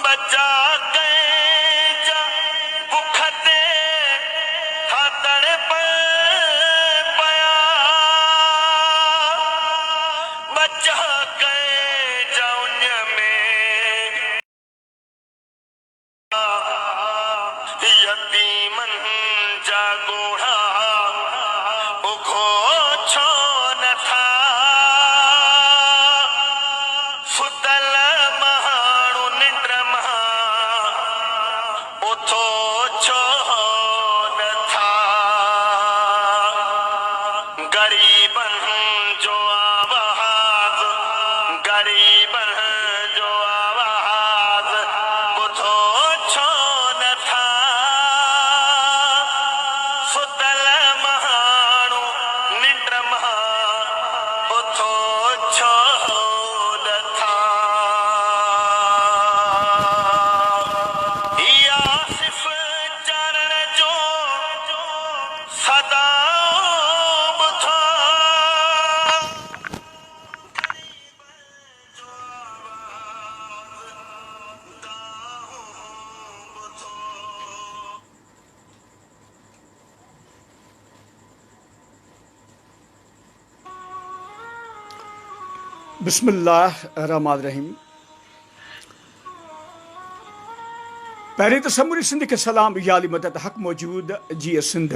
बचा कंहिंजा बुख ते था तड़प पिया बचा कंहिंजा उन में यतीमन जा ॻोढ़ा उघो छो न था सुतल महाणू निंड मां उथो छो न था गरीबन जो आवाज़ गरीबन जो आवाज़ ॿुधो छो न था सुतल महाणू निंड मां उथो छो न था या सिर्फ़ चरण जो सदा ॿुधो बिस्मिल्लाह रहमान रहीम। पहिरीं त समूरी सिंध खे सलाम या अली मदद हक़ मौजूद जीअ सिंध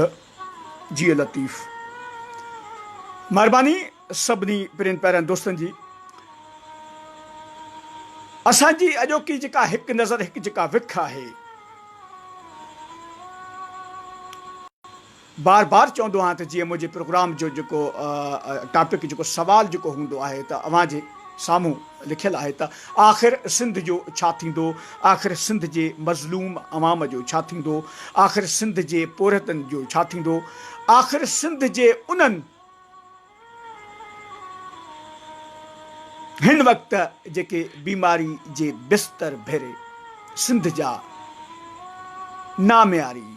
जीअ लतीफ़। महिरबानी सभिनी पिणनि पहिरियनि दोस्तनि जी असांजी अॼोकी जेका हिकु नज़र हिकु जेका विख आहे बार बार चवंदो आहियां त जीअं मुंहिंजे प्रोग्राम जो जेको टॉपिक जेको सवाल जेको हूंदो आहे त अव्हां जे साम्हूं लिखियलु आहे त आख़िर सिंध जो छा थींदो, आख़िर सिंध जे मज़लूम अवाम जो छा थींदो, आख़िर सिंध जे पोरहतनि जो छा थींदो, आख़िर सिंध जे उन्हनि हिन वक़्तु जेके बीमारी जे बिस्तर भेरे सिंध जा नामियारी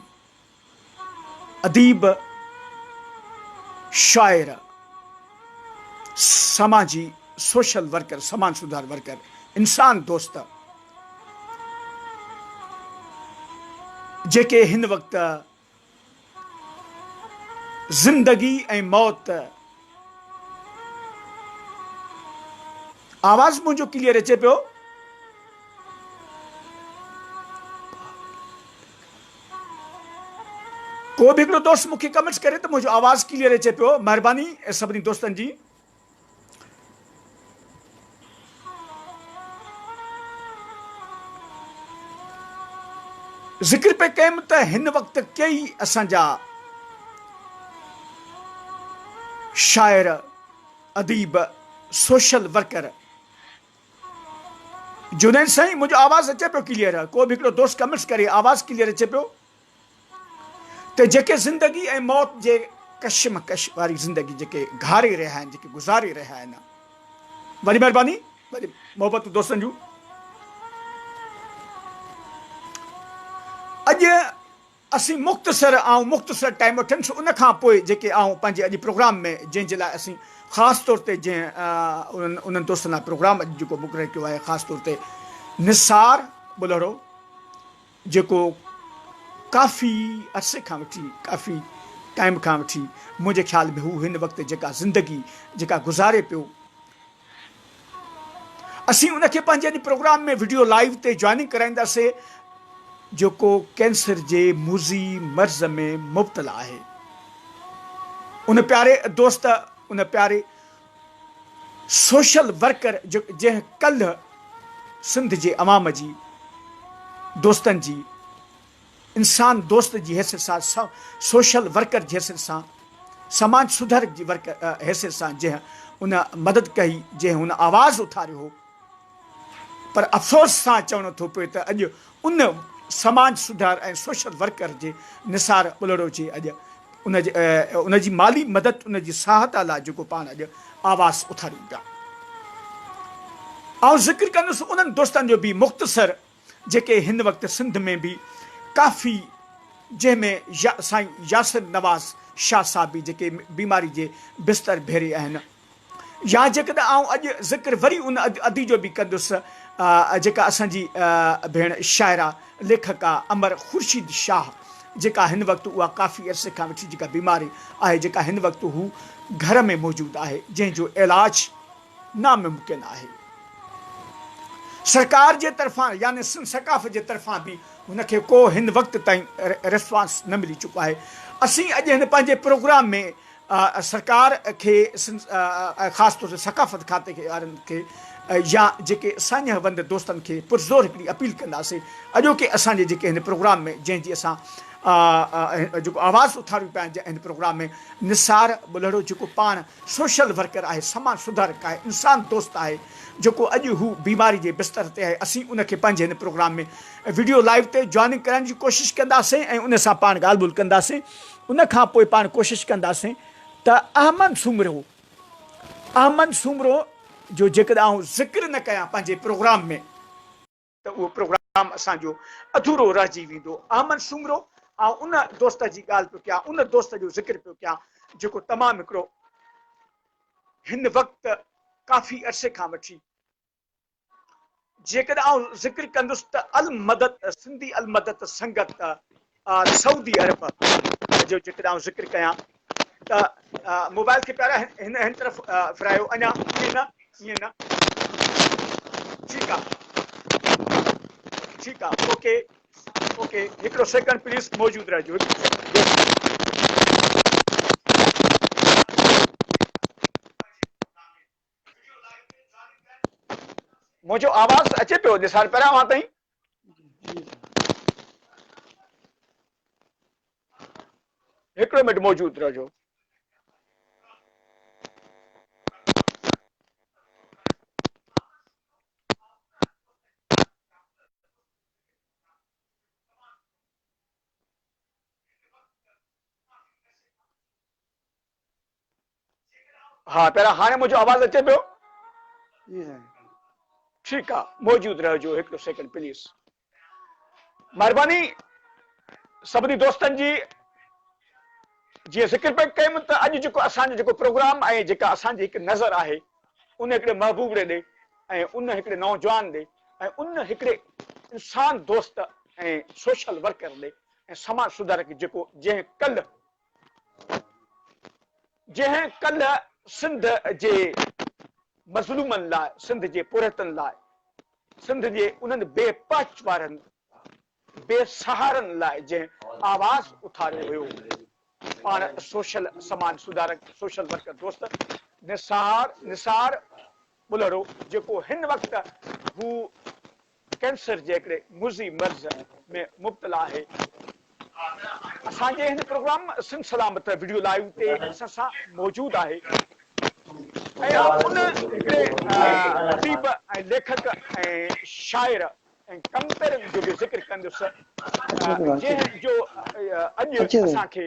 अदीब शाइर समाजी सोशल वर्कर समाज सुधार वर्कर इंसान दोस्त जेके हिन वक़्तु ज़िंदगी ऐं मौत आवाज़ मुंहिंजो क्लियर अचे पियो? को बि हिकिड़ो दोस्त मूंखे कमेंट्स करे त मुंहिंजो आवाज़ क्लियर अचे पियो? महिरबानी सभिनी दोस्तनि जी। ज़िक्र पे कयमि त हिन वक़्तु कई असांजा शाइर अदीब सोशल वर्कर जुनैन साईं मुंहिंजो आवाज़ अचे पियो क्लियर? को बि हिकिड़ो दोस्त कमेंट्स करे आवाज़ क्लियर अचे पियो? त जेके ज़िंदगी ऐं मौत जे कशमकश वारी ज़िंदगी जेके घारे रहिया आहिनि, जेके गुज़ारे रहिया आहिनि, वरी महिरबानी वरी मोहबत दोस्तनि जूं। अॼु असीं मुख़्तसर टाइम वठनि उन खां पोइ जेके पंहिंजे अॼु प्रोग्राम में जंहिंजे लाइ असीं ख़ासि तौर ते जंहिं उन्हनि दोस्तनि लाइ प्रोग्राम अॼु जेको मुक़ररु कयो आहे ख़ासि तौर ते निसार बुलहड़ो जेको काफ़ी अरसे खां वठी काफ़ी टाइम खां वठी मुंहिंजे ख़्याल में हू हिन वक़्तु जेका ज़िंदगी जेका गुज़ारे पियो असीं उनखे पंहिंजे अॼु प्रोग्राम में वीडियो लाइव ते जॉइनिंग कराईंदासीं जेको कैंसर जे मुज़ी मर्ज़ में मुब्तला आहे। उन प्यारे दोस्त उन प्यारे सोशल वर्कर जंहिं कल्ह सिंध जे अवाम जी दोस्तनि जी इंसान दोस्त जी हैसियत सां सोशल वर्कर जी हैसियत सां समाज सुधार जी वर्कर हैसियत सां जंहिं उन मदद कई जंहिं हुन आवाज़ उथारियो हो, पर अफ़सोस सां चवणो थो पए त अॼु उन समाज सुधार ऐं सोशल वर्कर जे निसार बुलहड़ो जे अॼु उन जी माली मदद उन जी सहायता लाइ जेको पाण अॼु आवाज़ उथारियूं पिया। ऐं ज़िक्र कंदुसि उन्हनि दोस्तनि जो बि मुख़्तसर जेके हिन वक़्तु सिंध में बि काफ़ी जंहिंमें साईं यासिर नवाज़ शाह साहब बि जेके बीमारी जे बिस्तर भेरे आहिनि, या जेकॾहिं अॼु ज़िक्र वरी उन अदी जो बि कंदुसि जेका असांजी भेण शाइरा लेखका अमर ख़ुर्शीद शाह जेका हिन वक़्तु उहा काफ़ी अरसे खां वठी जेका बीमारी आहे जेका हिन वक़्तु हू घर में मौजूदु आहे जंहिंजो इलाज नामुमकिन आहे सरकार जे तरफ़ां यानी सिंध सकाफ़ जे तरफ़ां बि हुनखे को हिन वक़्त ताईं रिस्पॉन्स न मिली चुको आहे असीं अॼु हिन पंहिंजे प्रोग्राम में सरकार खे ख़ासि तौर ते सकाफ़त खाते खे वारनि खे या जेके सान्यहवंद दोस्तनि खे पुरज़ोर हिकिड़ी अपील कंदासीं अॼोके असांजे जेके हिन प्रोग्राम में जंहिंजी असां जेको आवाज़ उथारियूं पिया हिन प्रोग्राम में निसार बुलड़ो जेको पाण सोशल वर्कर आहे समाज सुधारक आहे इंसान दोस्त आहे जेको अॼु हू बीमारी जे बिस्तर ते आहे असीं उनखे पंहिंजे हिन प्रोग्राम में वीडियो लाइव ते जॉइनिंग कराइण जी कोशिशि कंदासीं ऐं उन सां पाण ॻाल्हि ॿोल कंदासीं उन खां पोइ पाण कोशिशि कंदासीं त अहमद सूमरो जो जेकॾहिं आउं ज़िक्र न कयां पंहिंजे प्रोग्राम में त उहो प्रोग्राम असांजो अधूरो रहिजी वेंदो अहमद सूमरो ऐं उन दोस्त जी ॻाल्हि पियो कयां उन दोस्त जो ज़िक्र पियो कयां जेको तमामु हिकिड़ो हिन वक़्तु काफ़ी अरसे खां वठी जेकॾहिं आउं ज़िक्र कंदुसि त सिंधी अल मदद संगत सऊदी अरब जो जेकॾहिं आउं ज़िक्र कयां त मोबाइल खे पहिरियां हिन तरफ़ फिरायो अञा ईअं न ठीकु आहे ओके हिकिड़ो सेकंड प्लीज़ मौजूदु रहिजो मुंहिंजो आवाज़ अचे पियो निसार पहिरियां मां ताईं हिकिड़ो मिंट मौजूदु रहिजो हाँ पहिरियां हाणे मुंहिंजो आवाज़ अचे पियो ठीकु आहे मौजूदु रहिजो हिकिड़ो सेकंड प्लीज़ महिरबानी सभिनी दोस्तनि जी जीअं ज़िक्र पिया कयूं त अॼु जेको असांजो जेको प्रोग्राम आहे जेका असांजी हिकु नज़र आहे उन हिकिड़े महबूब ॾे ऐं उन हिकिड़े नौजवान ॾे ऐं उन हिकिड़े इंसान दोस्त ऐं सोशल वर्कर ॾे ऐं समाज सुधारक जेको जंहिं कल्ह सिंध जे मज़लूमनि लाइ सिंध जे पुरतनि लाइ सिंध जे उन्हनि बेपच वारनि बेसहारनि लाइ जंहिं आवाज़ उथारियो हुयो पाण सोशल समाज सुधारक सोशल वर्कर दोस्त निसार बुलड़ो जेको हिन वक़्तु हू कैंसर जे हिकिड़े मुज़ी मर्ज़ में मुब्तला आहे असांजे हिन प्रोग्राम सिंध सलामत वीडियो लाइव ते असां सां मौजूदु आहे ऐं उन हिकिड़े अदीब ऐं लेखक ऐं शाइर ऐं कमतर जो बि ज़िक्र कंदुसि जंहिंजो अॼु असांखे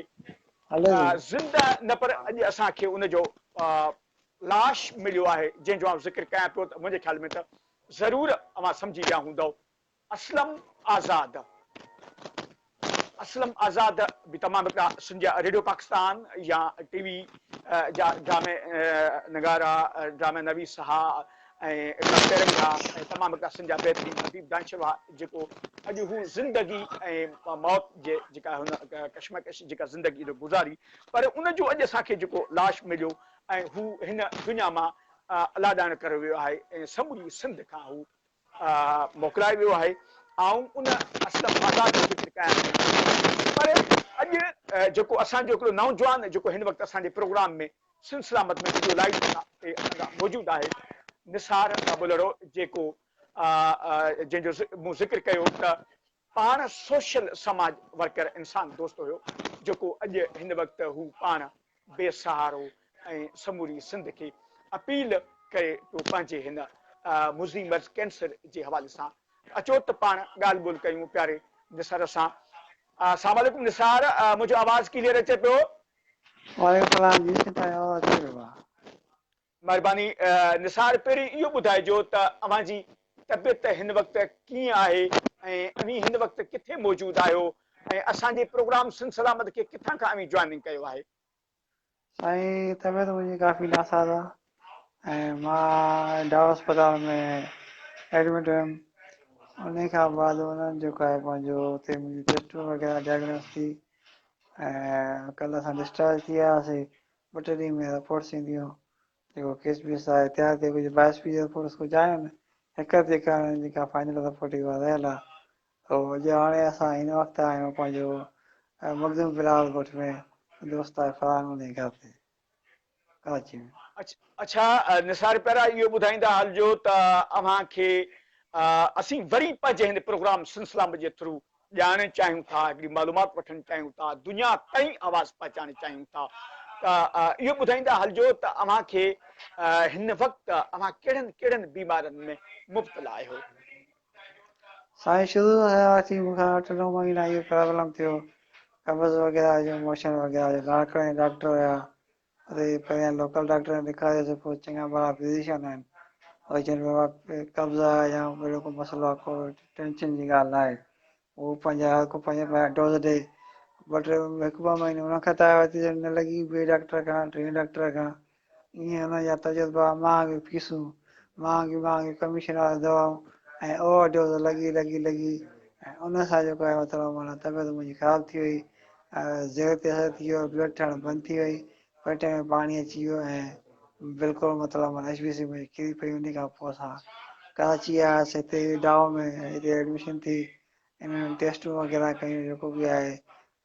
ज़िंदा न पर अॼु असांखे उनजो लाश मिलियो आहे जंहिंजो आउं ज़िक्र कयां पियो त मुंहिंजे ख़्याल में त ज़रूरु अवां सम्झी विया हूंदव असलम आज़ाद बि तमामु हिकिड़ा सिंधिया रेडियो पाकिस्तान या टीवी जा ड्रामे नगारा ड्रामे नवीस हा ऐं तिरंगा ऐं तमामु हिकिड़ा सिंधिया बहितरीन हबीब दानशवा जेको अॼु हू ज़िंदगी ऐं मौत जे जेका हुन कश्मकश जेका ज़िंदगी जो गुज़ारी पर उनजो अॼु असांखे जेको लाश मिलियो ऐं हू हिन दुनिया मां अलाॾाण करे वियो आहे ऐं समूरी सिंध खां हू मोकिलाए वियो आहे ऐं उन असलम आज़ाद जो ज़िक्र कयां पर अॼु जेको असांजो हिकिड़ो नौजवान जेको हिन वक़्तु असांजे प्रोग्राम में सिंध सलामत में वीडियो लाइव ते असांजा मौजूदु आहे निसार बुलड़ो जेको जंहिंजो मूं ज़िक्र कयो त पाण सोशल समाज वर्कर इंसान दोस्त हुयो जेको अॼु हिन वक़्तु हू पाण बेसहारो ऐं समूरी सिंध खे अपील करे पियो पंहिंजे हिन मुज़ी मर्ज़ कैंसर जे हवाले सां अचो त पाण ॻाल्हि ॿोल कयूं प्यारे निसार सां अस्सलाम वालेकुम निसार मुंहिंजो आवाज़ क्लियर अचे पियो महिरबानी निसार पहिरीं इहो ॿुधाइजो त अव्हांजी तबियत हिन वक़्तु कीअं आहे ऐं अव्हीं हिन वक़्तु किथे मौजूदु आहियो ऐं असांजे प्रोग्राम सिंध सलामत खे किथां खां अव्हीं जॉइनिंग कयो आहे साईं तबियत मुंहिंजी काफ़ी नासाज़ आहे ऐं मां डाव अस्पताल में एडमिट हुयमि उन खां बाद उन्हनि जेको आहे पंहिंजो हुते मुंहिंजी टेस्ट वग़ैरह डायग्नोस थी ऐं कल्ह असां डिस्चार्ज थी वियासीं 2 टे ॾींहं में रिपोर्ट्स ईंदियूं जेको केस बीस आहे तयारु थिए कुझु बायोप्सी जी रिपोर्ट्स कुझु आहिनि हिकु जेका जेका फाइनल रिपोर्ट इहा रहियल आहे त अॼु हाणे असां हिन वक़्तु आहियूं पंहिंजो मखदूम बिलाल ॻोठ में दोस्त आहे फरहान उन घर ते कराची में अच्छा निसार पहिरां इहो ॿुधाईंदा हलिजो त अव्हांखे असीं वरी पंहिंजे हिन प्रोग्राम सिलसिला जे थ्रू ॼाणणु चाहियूं था हिकिड़ी मालूमात वठणु चाहियूं था दुनिया ताईं आवाज़ पहुचाइणु चाहियूं था त इहो ॿुधाईंदा हलिजो त अव्हांखे हिन वक़्तु अव्हां कहिड़नि कहिड़नि बीमारियुनि में मुब्तला आहियो साईं शुरू हुयासीं मूंखां 8-9 महीना इहो प्रॉब्लम थियो कब्ज़ वग़ैरह जो मोशन वग़ैरह जो लाड़काणे डॉक्टर हुया अरे पहिरियां लोकल डॉक्टर ॾेखारियोसीं पोइ चङा बड़ा फिज़िशियन आहिनि उहे चवनि बाबा कब्ज़ आहे या अहिड़ो को मसइलो आहे को टेंशन जी ॻाल्हि न आहे उहो पंहिंजा हर को पंहिंजा डोज़ ॾे 2-3 महीने उनखां त न लॻी ॿिए डॉक्टर खां 3 डॉक्टर खां ईअं हुनजा तजुर्बा महांगियूं फीसूं महांगियूं कमीशन वारी दवाऊं ऐं ओवर डोज़ लॻी ऐं उन सां जेको आहे मतिलबु माना तबियत मुंहिंजी ख़राबु थी वई ज़हर ते असरु थी वियो ब्लड थियणु बंदि थी वई पेट में पाणी अची वियो ऐं बिल्कुलु मतिलबु माना HBC में किरी पई उन खां पोइ असां कराची आयासीं हिते डाव में हिते एडमिशन थी इन्हनि टेस्टूं वग़ैरह कयूं जेको बि आहे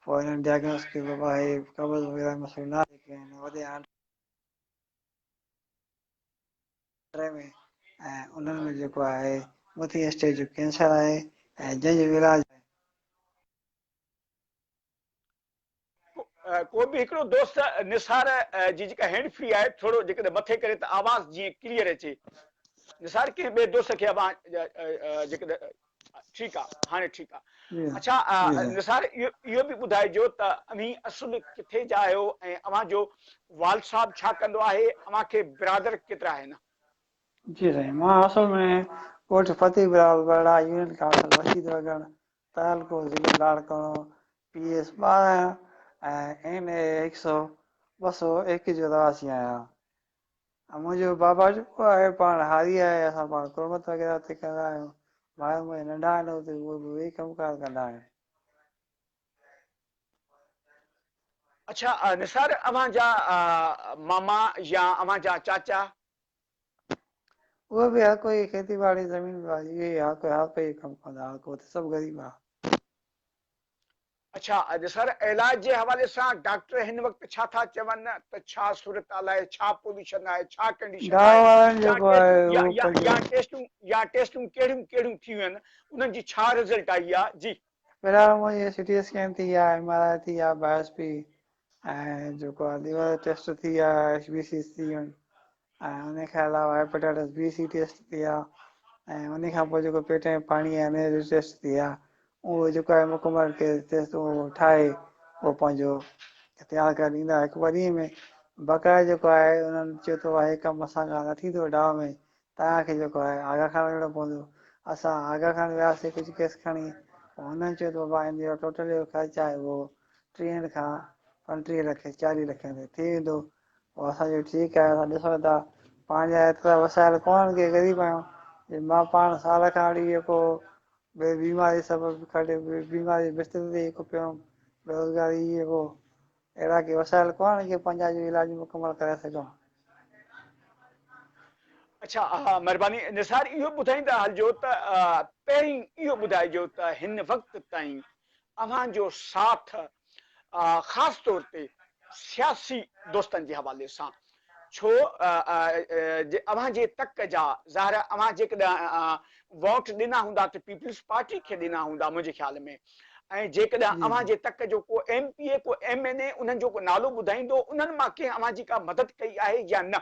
पोइ हिननि डायग्नोस कयो बाबा हे कब्ज़ वग़ैरह मसइलो न आहे जेके आहिनि वॾे आंड्रे में ऐं उन्हनि में जेको आहे मथी स्टेज जो कैंसर आहे ऐं जंहिंजो इलाज को बि हिकिड़ो दोस्त निसार जी जेका हैंड फ्री आहे थोरो जेकॾहिं मथे करे त आवाज़ जीअं क्लियर अचे निसार कंहिं ॿिए दोस्त खे जेकॾहिं ठीकु आहे हाणे ठीकु आहे अच्छा निसार इहो बि ॿुधाइजो त अव्हीं असुल किथे जा आहियो ऐं अव्हांजो वाल साहब छा कंदो आहे अव्हांखे बिरादर केतिरा आहिनि जी साईं मां असल में ॻोठ फतेह बिलाल बरड़ा यूनियन काउंसिल वसीद वगण तालको ज़िलो लाड़काणो PS 12 ऐं NA 100 201 जो रवासी आहियां मुंहिंजो बाबा जेको आहे पाण हारी आहे असां पाण कुर्बत वग़ैरह ते कंदा आहियूं ॿार मुंहिंजा नंढा आहिनि हुते उहे बि वेही कमकार कंदा आहिनि अच्छा निसार अव्हांजा मामा या अव्हांजा चाचा उहे बि हर कोई खेती बाड़ी ज़मीन इहे हर कोई कमु कंदा हर को सभु ग़रीब आहे अच्छा निसार इलाज जे हवाले सां डॉक्टर हिन वक़्तु छा था चवनि त छा सूरत हाल आहे छा पोज़ीशन आहे छा कंडीशन गांव आहे वारनि जेको आहे उहो या टेस्टूं कहिड़ियूं कहिड़ियूं थियूं आहिनि उन्हनि जी छा रिज़ल्ट आई आहे जी फिलहाल मुंहिंजी CT स्कैन थी आहे MRI थी आहे बायोप्सी ऐं जेको आहे लीवर टेस्ट थी आहे HBC थी आहिनि ऐं उन खां अलावा हेपेटाइटिस B C टेस्ट थी आहे ऐं उन खां पोइ जेको पेट में पाणी आहे उन जो टेस्ट थी आहे उहो जेको आहे मुकमल टेस्ट उहो ठाहे उहो पंहिंजो तयारु करे ॾींदा हिकु ॿ ॾींहं में बक़ाइदा जेको आहे उन्हनि चयो त हे कमु असां खां न थींदो डाव में तव्हांखे जेको आहे आगा खान वञिणो पवंदो असां आगा खान वियासीं कुझु केस खणी हुननि चयो त बाबा हिन जो टोटल जो ख़र्चु आहे उहो 30 खां 35 लख 40 लख में थी वेंदो पोइ असांजो ठीकु आहे असां ॾिसूं था पंहिंजा एतिरा वसायल कोन्हनि के ग़रीब आहियूं मां पाण साल खां वठी जेको बीमारी सबबु काॾे बीमारी बिस्तर ते जेको पियो बेरोज़गारी जेको अहिड़ा के वसायल कोन्हनि की पंहिंजा जो इलाज मुकमल करे सघूं अच्छा महिरबानी निसार इहो ॿुधाईंदा हलिजो त पहिरीं इहो ॿुधाइजो त हिन वक़्त ताईं अव्हांजो साथ ख़ासि तौर ते सियासी दोस्तनि जे हवाले सां छो अव्हांजे तक जा ज़ाहिर अव्हां जेकॾहिं वोट ॾिना हूंदा त पीपल्स पार्टी खे ॾिना हूंदा मुंहिंजे ख़्याल में ऐं जेकॾहिं अव्हांजे तक जो को MPA को MNA उन्हनि जो को नालो ॿुधाईंदो उन्हनि मां कंहिं अव्हांजी का मदद कई आहे या न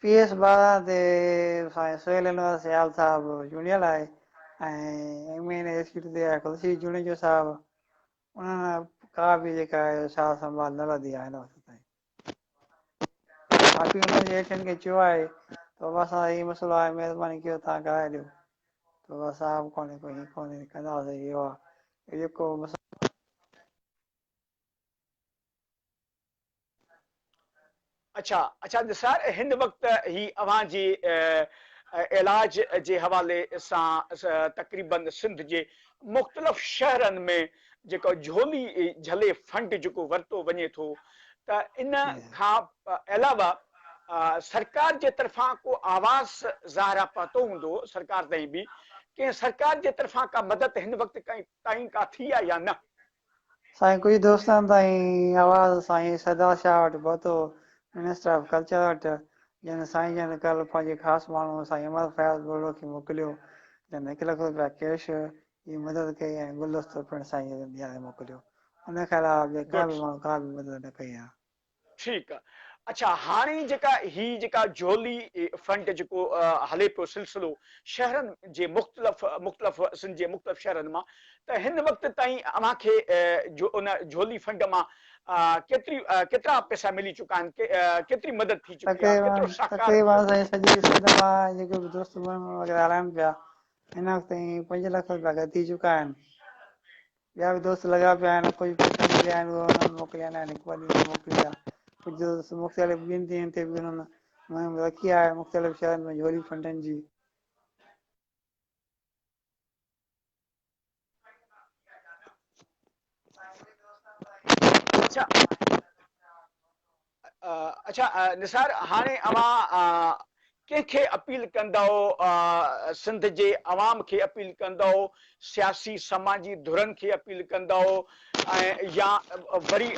PS 12 ते साईं सुहेल अनवर सियाल साहिबु चूंडियल आहे ऐं MNA सीट ते आहे खुर्शी जुणेजो साहिबु उन्हनि का बि जेका आहे सार संभाल न वधी आहे हिन वक़्त ताईं बाक़ी हुननि जे हेठियुनि खे चयो आहे त बाबा असां हीउ मसइलो आहे महिरबानी कयो तव्हां कराए ॾियो त बाबा साहिबु कोन्हे कोई कोन्हे कंदासीं इहो आहे जेको अच्छा अच्छा निसार हिन वक़्तु ही अव्हांजी इलाज जे हवाले सां तक़रीबन सिंध जे मुख़्तलिफ़ शहरनि में जेको झोली झले फंड जेको वरितो वञे थो त इन खां अलावा सरकार जे तरफ़ां को आवाज़ ज़ाहिरा पतो हूंदो सरकार ताईं बि कंहिं सरकार जे तरफ़ां का मदद हिन वक़्त ताईं का थी आहे या न? साईं कुझु दोस्तनि ताईं आवाज़ साईं सदा शाह वटि पहुतो, मिनिस्टर ऑफ कल्चर वटि, जन साईं जन कल्ह पंहिंजे ख़ासि माण्हू साईं अमर फयाज़ बोलो खे मोकिलियो, जन 1 लख रुपया कैश जी मदद कई ऐं गुलदस्तो पिणु साईं जन ॾियारे मोकिलियो। उन खां अलावा ॿिए का बि माण्हू का बि मदद न कई आहे। ठीकु आहे। अच्छा, हाणे जेका झोली फंड जेको हले पियो सिलसिलो शहरनि जे मुख़्तलिफ़ सिंध जे मुख़्तलिफ़ शहरनि मां, त हिन वक़्त ताईं अव्हांखे उन झोली फंड मां केतिरा पैसा मिली चुका आहिनि, केतिरी मदद थी चुकी आहे, केतिरो साकार? तक़रीबन साईं सॼी सिंध मां जेके बि दोस्त वग़ैरह हलाइनि पिया हिन वक़्त ताईं 5 लख रुपया गॾु थी चुका आहिनि। ॿिया बि दोस्त लॻा पिया आहिनि, कुझु पैसा मिलिया आहिनि उहे हुननि मोकिलिया न आहिनि, हिकु ॿ ॾींहं मोकिली आहे। कुझु दोस्त मुख़्तलिफ़ ॿिनि ॾींहंनि ते बि हुननि मुहिम रखी आहे मुख़्तलिफ़ शहरनि में झोली फंडनि जी। अच्छा निसार, हाणे अव्हां कंहिंखे अपील कंदव, सिंध जे अवाम खे अपील कंदव, सियासी समाजी धुरनि खे अपील कंदव, ऐं या वरी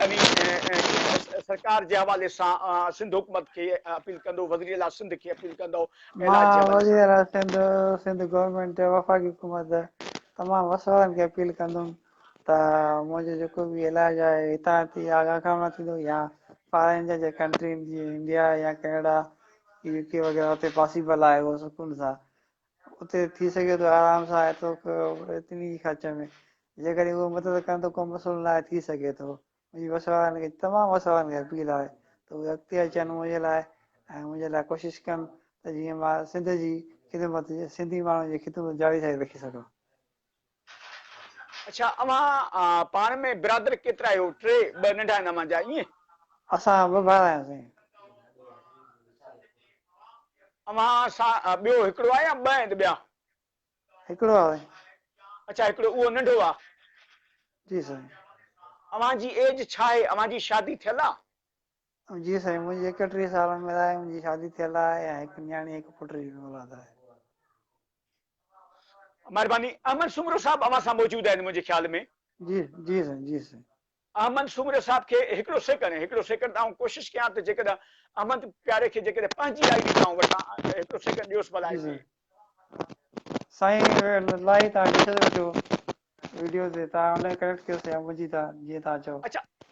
सरकार जे हवाले सां सिंध हुकूमत खे अपील कंदो, वज़ीर आला सिंध खे अपील कंदो इलाज जे मां हवाले वज़ीर सां? आला सिंध गवर्नमेंट वफ़ाक़ी हुकूमत तमामु वसवारनि खे अपील कंदुमि त मुंहिंजो जेको बि इलाज आहे हितां थी आगाह खां न थींदो या फॉरेन जे कंट्रीनि जीअं इंडिया या कैनेडा यूके वग़ैरह उते पॉसिबल आहे उहो सुकून सां उते थी सघे थो आराम सां एतिरी ख़र्च में, जेकॾहिं उहो मदद कनि त को मसइलो न आहे, थी सघे थो। मुंहिंजी वसवारनि खे तमामु वसवारनि खे अपील आहे त उहे अॻिते अचनि मुंहिंजे लाइ ऐं मुंहिंजे लाइ कोशिशि कनि त जीअं मां सिंध जी ख़िदमत सिंधी माण्हुनि जी ख़िदमत जारी रखी सघां। अच्छा, अव्हां पाण में बिरादर केतिरा आहियो? 2 नंढा नवां जा ईअं? असां 2 भाउ आहियूं साईं। अव्हां सां ॿियो हिकिड़ो आहे या 2 आहिनि ॿिया? हिकिड़ो आहे। अच्छा, हिकिड़ो उहो नंढो आहे। जी साईं। अव्हांजी एज छा आहे? अव्हांजी शादी थियल आहे? जी साईं, मुंहिंजी 31 सालनि में आहे, मुंहिंजी शादी थियल आहे ऐं हिकु न्याणी हिकु पुट जी औलाद आहे। महिरबानी। अहमद सुमरो साहब अव्हां सां मौजूदु आहिनि मुंहिंजे ख़्याल में। जी जी साईं, जी साईं। अहमद सुमरो साहब खे हिकिड़ो सेकंड आउं कोशिशि कयां त जेकॾहिं अहमद प्यारे खे जेकॾहिं पंहिंजी आईडी तां वठां, हिकिड़ो सेकंड ॾियोसि भला। जी साईं लाइ तव्हां ॾिसो वेठो वीडियो ते, तव्हां हुन कनेक्ट कयोसि या मुंहिंजी जीअं तव्हां चओ।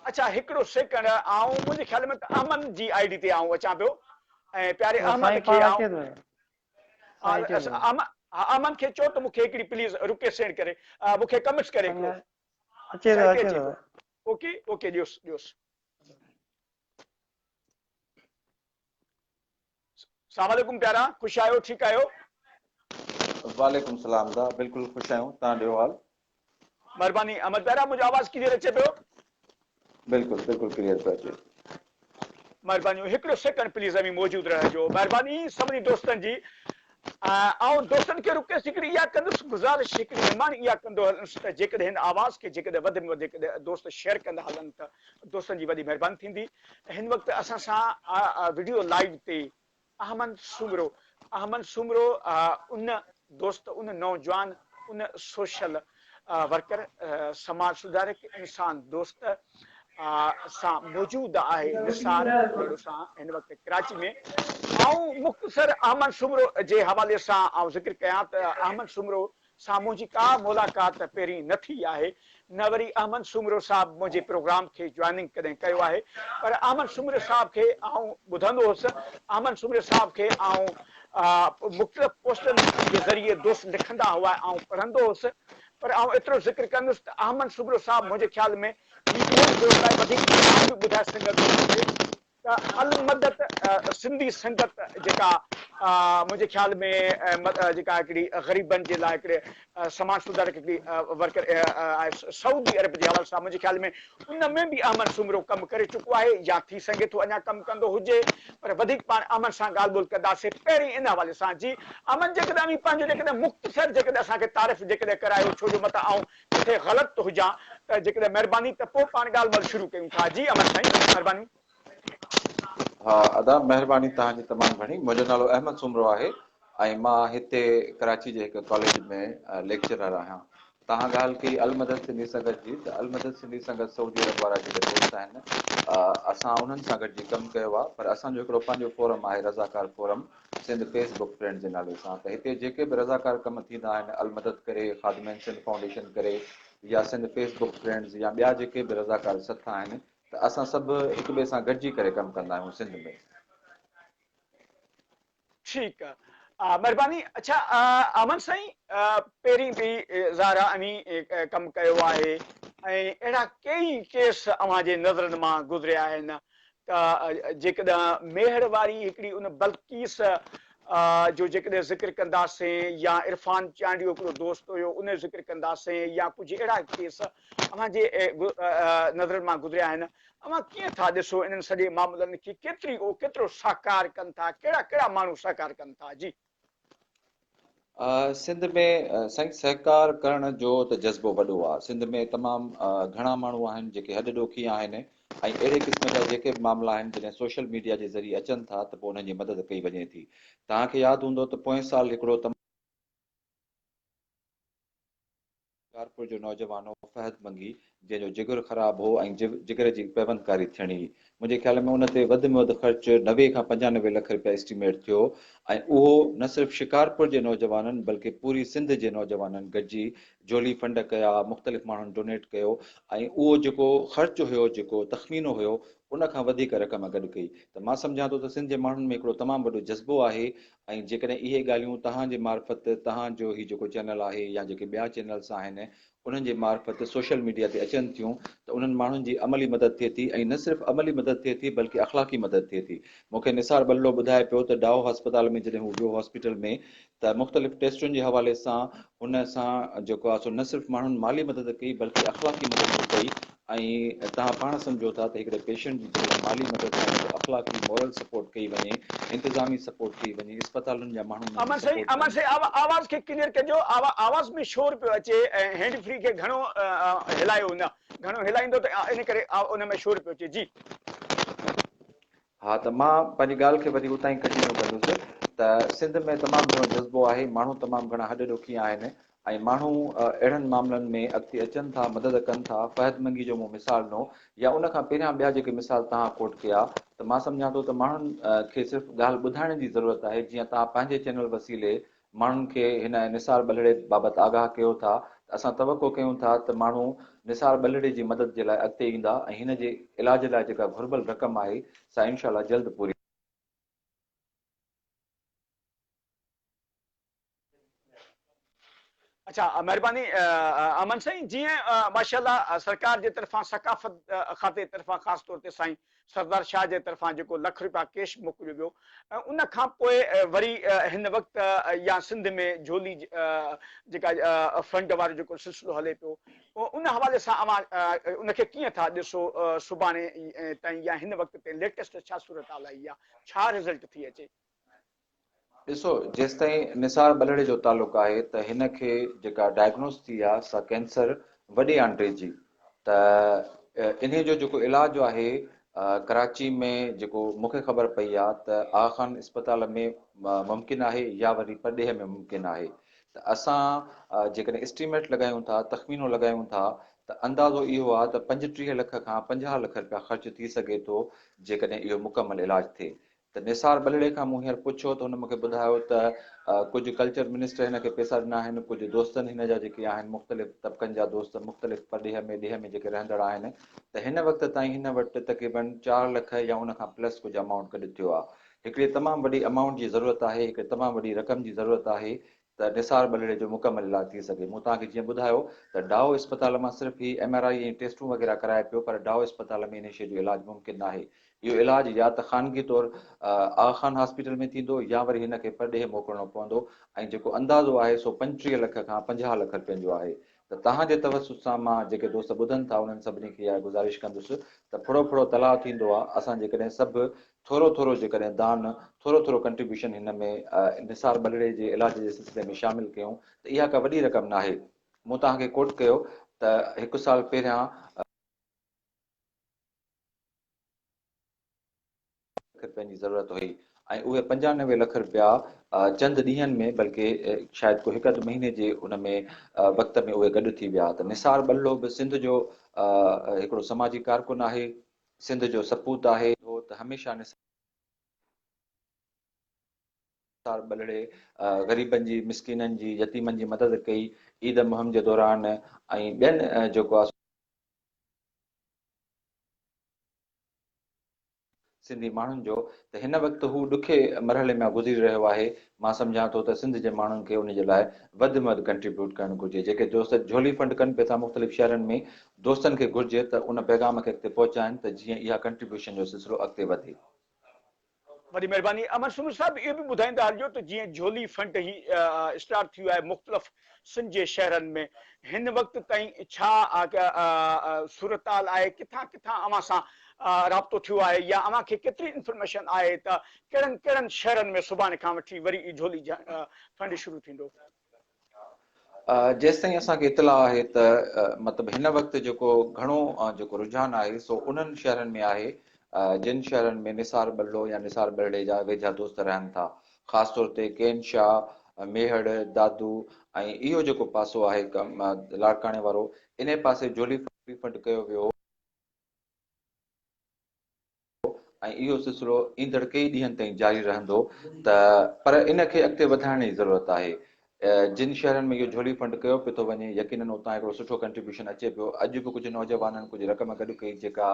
अच्छा, हिकिड़ो सेकंड, आउं मुंहिंजे ख़्याल में त अमन जी आईडी ते आउं अचां पियो ऐं प्यारे अहमद साईं खे पाण आउं अचे थो, साईं अचे थो। अमन खे चओ त मूंखे हिकिड़ी प्लीज़ रिक्वेस्ट सेंड करे, मूंखे कमेंट्स करे हिकिड़ो। अचे थो, अचे थो। ओके ओके, ॾियोसि। अस्सलाम वालेकुम प्यारा, ख़ुशि आहियो? ठीकु आहियो? वालेकुम सलाम दा, बिल्कुलु ख़ुशि आहियूं। तव्हां ॾियो हाल? महिरबानी। अहमद प्यारा, मुंहिंजो आवाज़ क्लियर अचे पियो? बिल्कुलु क्लियर पियो अचे। महिरबानी। हिकिड़ो सेकंड प्लीज़ अभी मौजूदु रहिजो, महिरबानी सभिनी दोस्तनि जी। ऐं दोस्तनि खे रिक्वेस्ट हिकिड़ी इहा कंदुसि, गुज़ारिश हिकिड़ी निमाणी इहा कंदो हलुसि त जेकॾहिं हिन आवाज़ खे जेकॾहिं वधि में वधि दोस्त शेयर कंदा हलनि त दोस्तनि जी वॾी महिरबानी थींदी। हिन वक़्तु असां सां वीडियो लाइव ते अहमद सुमरो, उन दोस्त, उन नौजवान, उन सोशल वर्कर, समाज सुधारक, इंसान दोस्त सां मौजूदु आहे निसार भेड़ो सां हिन वक़्तु कराची में। ऐं मुख़्तसर अहमद सुमरो जे हवाले सां ज़िक्र कयां त अहमद सुमरो सां मुंहिंजी का मुलाक़ात पहिरीं न थी आहे, न वरी अहमद सुमरो साहब मुंहिंजे प्रोग्राम खे जॉइनिंग कॾहिं कयो आहे, पर अहमद सुमरो साहब खे आउं ॿुधंदो हुउसि। अहमद सुमरो साहब खे आउं मुख़्तलिफ़ पोस्टनि जे ज़रिए दोस्त लिखंदा हुआ ऐं पढ़ंदो हुउसि, पर आउं एतिरो ज़िक्र कंदुसि त अहमद सुमरो साहब मुंहिंजे ख़्याल में उहो दोस्त आहे, वधीक आउं बि ॿुधाए सघंदुसि अल मदद सिंधी संगत जेका मुंहिंजे ख्याल में जेका हिकिड़ी ग़रीबनि जे लाइ हिकिड़े समाज सुधारक हिकिड़ी वर्कर सऊदी अरब जे हवाले सां मुंहिंजे ख्याल में उन में बि अमन सुमरो कमु करे चुको आहे या थी सघे थो अञा कमु कंदो हुजे पर वधीक पाण अमन सां ॻाल्हि ॿोल कंदासीं पहिरीं इन हवाले सां जी अमन जेकॾहिं पंहिंजो जेकॾहिं मुख़्तसर जेकॾहिं असांखे तारीफ़ जेकॾहिं करायो छो जो मथां आऊं किथे ग़लति थो हुजां त जेकॾहिं महिरबानी त पोइ पाण ॻाल्हि ॿोल शुरू कयूं था जी अमन साईं महिरबानी हा अदा महिरबानी तव्हांजी तमामु घणी मुंहिंजो नालो अहमद सुमरो आहे ऐं मां हिते कराची जे हिकु कॉलेज में लेक्चरर आहियां तव्हां ॻाल्हि कई अलमदद सिंधी संगत जी त अलमदद सिंधी संगत सऊदी अरब वारा जेके दोस्त आहिनि असां उन्हनि सां गॾिजी कमु कयो आहे पर असांजो हिकिड़ो पंहिंजो फोरम आहे रज़ाकार फोरम सिंध फेसबुक फ्रेंड जे नाले सां त हिते जेके बि रज़ाकार कम थींदा आहिनि अलमदद करे ख़ादिमैन सिंध फाउंडेशन करे या सिंध फेसबुक फ्रेंड्स या ॿिया जेके बि रज़ाकार सथा आहिनि त असां सभु हिक ॿिए सां गॾिजी करे कमु कंदा आहियूं सिंध में ठीकु आहे महिरबानी अच्छा अमन साईं पहिरीं बि ज़ारा अमी कमु कयो आहे ऐं अहिड़ा कई केस अव्हांजे नज़रनि मां गुज़रिया आहिनि त जेकॾहिं मेहर वारी हिकिड़ी उन बल्कीस जो जेकॾहिं ज़िक्र कंदासीं या इरफान चांडियो हिकिड़ो दोस्त हुयो उन जो ज़िक्र कंदासीं या कुझु अहिड़ा केस अव्हांजे नज़रनि मां गुज़रिया आहिनि अव्हां कीअं था ॾिसो इन्हनि सॼे मामलनि खे केतिरो साकार कनि था कहिड़ा कहिड़ा माण्हू साकार कनि था जी सिंध में साईं सहकार करण जो त जज़्बो वॾो आहे सिंध में तमामु घणा माण्हू आहिनि जेके हॾ ॾोखी आहिनि ऐं अहिड़े क़िस्म जा जेके बि मामला आहिनि जॾहिं सोशल मीडिया जे ज़रिए अचनि था त पोइ उन्हनि जी मदद कई वञे थी तव्हांखे यादि हूंदो त पोएं साल हिकिड़ो शिकारपुर जो नौजवान हो फहद मंगी जंहिंजो जिगर ख़राब हो ऐं जिगर जी पैबंदकारी थियणी हुई मुंहिंजे ख्याल में उन ते वधि में वधि ख़र्च 90 खां 95 लख रुपया एस्टिमेट थियो ऐं उहो न सिर्फ़ु शिकारपुर जे नौजवाननि बल्कि पूरी सिंध जे नौजवाननि गॾिजी जोली फंड कया मुख़्तलिफ़ माण्हुनि डोनेट कयो ऐं उहो जेको ख़र्च हुयो जेको तख़मीनो हुयो उन खां वधीक रक़म गॾु कई त मां सम्झां थो त सिंध जे माण्हुनि में हिकिड़ो तमामु वॾो जज़्बो आहे ऐं जेकॾहिं इहे ॻाल्हियूं तव्हांजे मार्फत तव्हांजो ही जेको चैनल आहे या जेके ॿिया चैनल्स आहिनि उन्हनि जे मार्फत सोशल मीडिया ते अचनि थियूं त उन्हनि माण्हुनि जी अमली मदद थिए थी ऐं न सिर्फ़ु अमली मदद थिए थी बल्कि अख़लाक़ी मदद थिए थी मूंखे निसार बल्लो ॿुधाए पियो त डाओ अस्पताल में जॾहिं हू वियो हॉस्पिटल में त मुख़्तलिफ़ टेस्टुनि जे हवाले सां हुन सां जेको आहे सो न सिर्फ़ु माण्हुनि माली मदद कई बल्कि अख़लाक़ी मदद बि कई ऐं तव्हां पाण सम्झो था त हिकिड़े पेशेंट जी जेकॾहिं माली मदद कई अख़लाक़ी मॉरल सपोर्ट कई वञे इंतिज़ामी सपोर्ट कई वञे इस्पतालुनि जा माण्हू अमन साईं आवाज़ खे क्लियर कजो आवाज़ में शोर पियो अचे ऐं हैंड फ्री खे घणो हिलायो न घणो हिलाईंदो त इन करे उन में शोर पियो अचे जी हा त मां पंहिंजी ॻाल्हि खे वरी उतां ई कंटिन्यू कंदुसि त सिंध में तमामु घणो जज़्बो आहे माण्हू तमामु घणा हॾ ॾोखी आहिनि ऐं माण्हू अहिड़नि मामलनि में अॻिते अचनि था मदद कनि था फहद मंगी जो मूं मिसाल ॾिनो या उन खां पहिरियां ॿिया जेके मिसाल तव्हां कोट कया त मां सम्झां थो त माण्हुनि खे सिर्फ़ु ॻाल्हि ॿुधाइण जी ज़रूरत आहे जीअं तव्हां पंहिंजे चैनल वसीले माण्हुनि खे हिन निसार बलड़े बाबति आगाह कयो था त असां तवको कयूं था त माण्हू निसार बलड़े जी मदद जे लाइ अॻिते ईंदा ऐं हिन जे इलाज लाइ जेका घुर्बल रक़म आहे सा इंशाल्लाह जल्द पूरी अच्छा महिरबानी अमन साईं जीअं माशाल्लाह सरकार जे तरफ़ां सकाफ़त खाते तरफ़ां ख़ासि तौर ते साईं सरदार शाह जे तरफ़ां जेको लख रुपया कैश मोकिलियो वियो उन खां पोइ वरी हिन वक़्तु या सिंध में झोली जेका फंड वारो जेको सिलसिलो हले पियो उन हवाले सां अव्हां उनखे कीअं था ॾिसो सुभाणे ताईं या हिन वक़्त ते लेटेस्ट छा सूरत हाल आई आहे छा रिज़ल्ट थी अचे ॾिसो जेसि ताईं निसार बलड़े जो तालुक़ु आहे त हिन खे जेका डायग्नोस थी आहे सा कैंसर वॾे आंडे जी त इन जो जेको इलाजु आहे कराची में जेको मूंखे ख़बर पई आहे त आगा खान इस्पताल में मुमकिन आहे या वरी परॾेह में मुमकिन आहे त असां जेकॾहिं एस्टिमेट लॻायूं था तख़मीनो लॻायूं था त अंदाज़ो इहो आहे त 35 लख खां 50 लख रुपया ख़र्च थी सघे थो जेकॾहिं इहो मुकमल इलाजु थिए त निसार बलड़े खां मूं हींअर पुछो त हुन मूंखे ॿुधायो त कुझु कल्चर मिनिस्टर हिन खे पैसा ॾिना आहिनि कुझु दोस्तनि हिन जा जेके आहिनि मुख़्तलिफ़ तबिक़नि जा दोस्त मुख़्तलिफ़ परॾेह में ॾेह में जेके रहंदड़ आहिनि त हिन वक़्त ताईं हिन वटि तक़रीबन 4 लख या उन खां प्लस कुझु अमाउंट गॾु थियो आहे हिकिड़ी तमामु वॾी अमाउंट जी ज़रूरत आहे हिकिड़ी तमामु वॾी रक़म जी ज़रूरत आहे त निसार बलड़े जो मुकमल इलाजु थी सघे मूं तव्हांखे जीअं ॿुधायो त डाओ इस्पताल मां सिर्फ़ु ही MRI ऐं टेस्टूं वग़ैरह कराए पियो पर डाओ इस्पताल में इन शइ जो इलाजु मुमकिन आहे इहो इलाजु या त ख़ानगी तौरु आगा खान हॉस्पिटल में थींदो या वरी हिनखे परॾेह मोकिलणो पवंदो ऐं जेको अंदाज़ो आहे सो 35 लख खां 50 लख रुपयनि जो आहे। त तव्हांजे तवसुस सां मां जेके दोस्त ॿुधनि था उन्हनि सभिनी खे इहा गुज़ारिश कंदुसि त फुड़ो फुड़ो तलाउ थींदो आहे, असां जेकॾहिं सभु थोरो थोरो जेकॾहिं दान थोरो थोरो कंट्रीब्यूशन हिन में निसार बलड़े जे इलाज जे सिलसिले में शामिलु कयूं त इहा का वॾी रक़म न आहे। मूं तव्हांखे कोट कयो त 1 साल पहिरियां रुपयनि जी ज़रूरत हुई ऐं उहे 95 लख रुपया चंद ॾींहंनि में बल्कि शायदि को 1-2 महीने जे उन में वक़्त में उहे गॾु थी विया। त निसार बल्लो बि सिंध जो हिकिड़ो समाजी कारकुन आहे, सिंध जो सपूत आहे, हो त हमेशह निसार बलड़े ग़रीबनि जी, मिसकिननि जी, यतीमनि जी मदद कई ईद मुहिम जे दौरान ऐं ॿियनि जेको आहे सिंधी माण्हुनि जो त हिन वक़्तु हू ॾुखे मरहले में गुज़री रहियो आहे। मां सम्झां थो त सिंध जे माण्हुनि खे उन जे लाइ वधि में वधि कंट्रीब्यूट करणु घुरिजे। जेके दोस्त झोली फंड कनि पिया था मुख़्तलिफ़ शहरनि में, दोस्तनि खे घुरिजे त उन पैगाम खे अॻिते पहुचाइनि त जीअं इहा कंट्रीब्यूशन जो सिलसिलो अॻिते वधे। वॾी महिरबानी। अमर सुमर साहब इहो बि ॿुधाईंदा हलिजो त जीअं झोली फंड ही स्टार्ट थियो आहे मुख़्तलिफ़ सिंध जे शहरनि में, हिन वक़्त ताईं छा सूरताल आहे, किथां किथां अव्हां सां राब्तो थियो आहे या अव्हां खे केतिरी इंफॉर्मेशन आहे त कहिड़नि कहिड़नि शहरनि में सुभाणे खां वठी वरी झोली फंड शुरू थींदो? जेसि ताईं असांखे इतला आहे त मतिलबु हिन वक़्तु जेको घणो जेको रुझान आहे सो उन्हनि शहरनि में आहे जिन शहरनि में निसार बल्लो या निसार बलड़े जा वेझा दोस्त रहनि था, ख़ासि तौर ते केन शाह, मेहड़, दादू ऐं इहो जेको पासो आहे लाड़काणे वारो, इन पासे झोली फंड कयो वियो ऐं इहो सिलसिलो ईंदड़ कई ॾींहंनि ताईं जारी रहंदो। त पर इन खे अॻिते वधाइण जी ज़रूरत आहे। जिन शहरनि में इहो झोली फंड कयो पियो थो वञे, यकीनन उतां हिकिड़ो सुठो कंट्रीब्यूशन अचे पियो। अॼु बि कुझु नौजवाननि कुझु रक़म गॾु कई जेका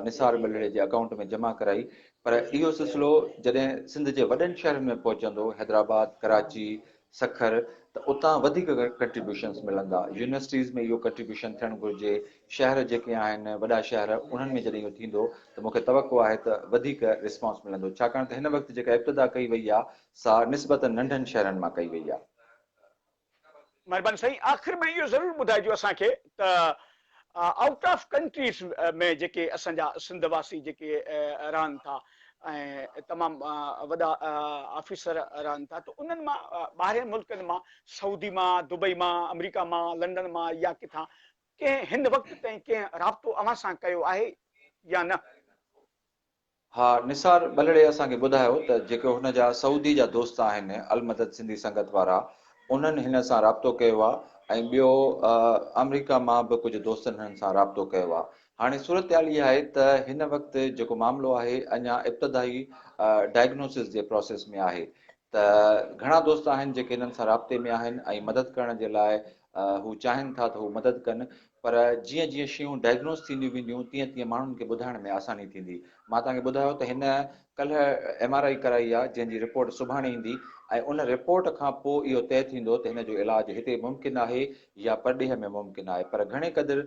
निसार बलड़े जे अकाउंट में जमा कराई, पर इहो सिलसिलो जॾहिं सिंध जे वॾनि शहरनि में पहुचंदो, हैदराबाद, कराची, सखर, त उतां वधीक कंट्रीब्यूशन्स मिलंदा। यूनिवर्सिटीज़ में इहो कंट्रीब्यूशन थियणु घुरिजे। शहर जेके आहिनि वॾा शहर, उन्हनि में जॾहिं इहो थींदो त मूंखे तवक़ो आहे त वधीक रिस्पॉन्स मिलंदो, छाकाणि त हिन वक़्तु जेका इब्तिदा कई वई आहे सा निस्बतन नंढनि शहरनि मां कई वई आहे। महिरबानी साईं, आख़िर में इहो ज़रूरु ॿुधाइजो असांखे त आउट ऑफ कंट्रीज़ में जेके असांजा सिंध वासी जेके रहनि था ऐं तमामु वॾा ऑफिसर रहनि था, त उन्हनि मां ॿाहिरि मुल्कनि मां, सऊदी मां, दुबई मां, अमेरिका मां, लंडन मां या किथां कंहिं हिन वक़्त ताईं कंहिं राब्तो अव्हां सां कयो आहे या न? हा, निसार बलड़े असांखे ॿुधायो त जेके हुन जा सऊदी जा दोस्त आहिनि अल मदद सिंधी संगत वारा, उन्हनि हिन सां राब्तो कयो आहे ऐं ॿियो अमेरिका मां बि कुझु दोस्तनि हिननि सां राब्तो कयो आहे। हाणे सूरत ॻाल्हि इहा आहे त हिन वक़्तु जेको मामिलो आहे अञा इब्तिदाई डायग्नोसिस जे प्रोसेस में आहे। त घणा दोस्त आहिनि जेके हिननि सां राब्ते में आहिनि ऐं मदद करण जे लाइ हू चाहिनि था त हू मदद कनि, पर जीअं जीअं शयूं डायग्नोस थींदियूं वेंदियूं तीअं तीअं माण्हुनि खे ॿुधाइण में आसानी थींदी। मां तव्हांखे ॿुधायो त हिन कल्ह MRI कराई आहे जंहिंजी रिपोर्ट सुभाणे ईंदी ऐं उन रिपोर्ट खां पोइ इहो तइ थींदो त हिन जो इलाजु हिते मुमकिन आहे या परॾेह में मुमकिन आहे। पर घणे क़दुरु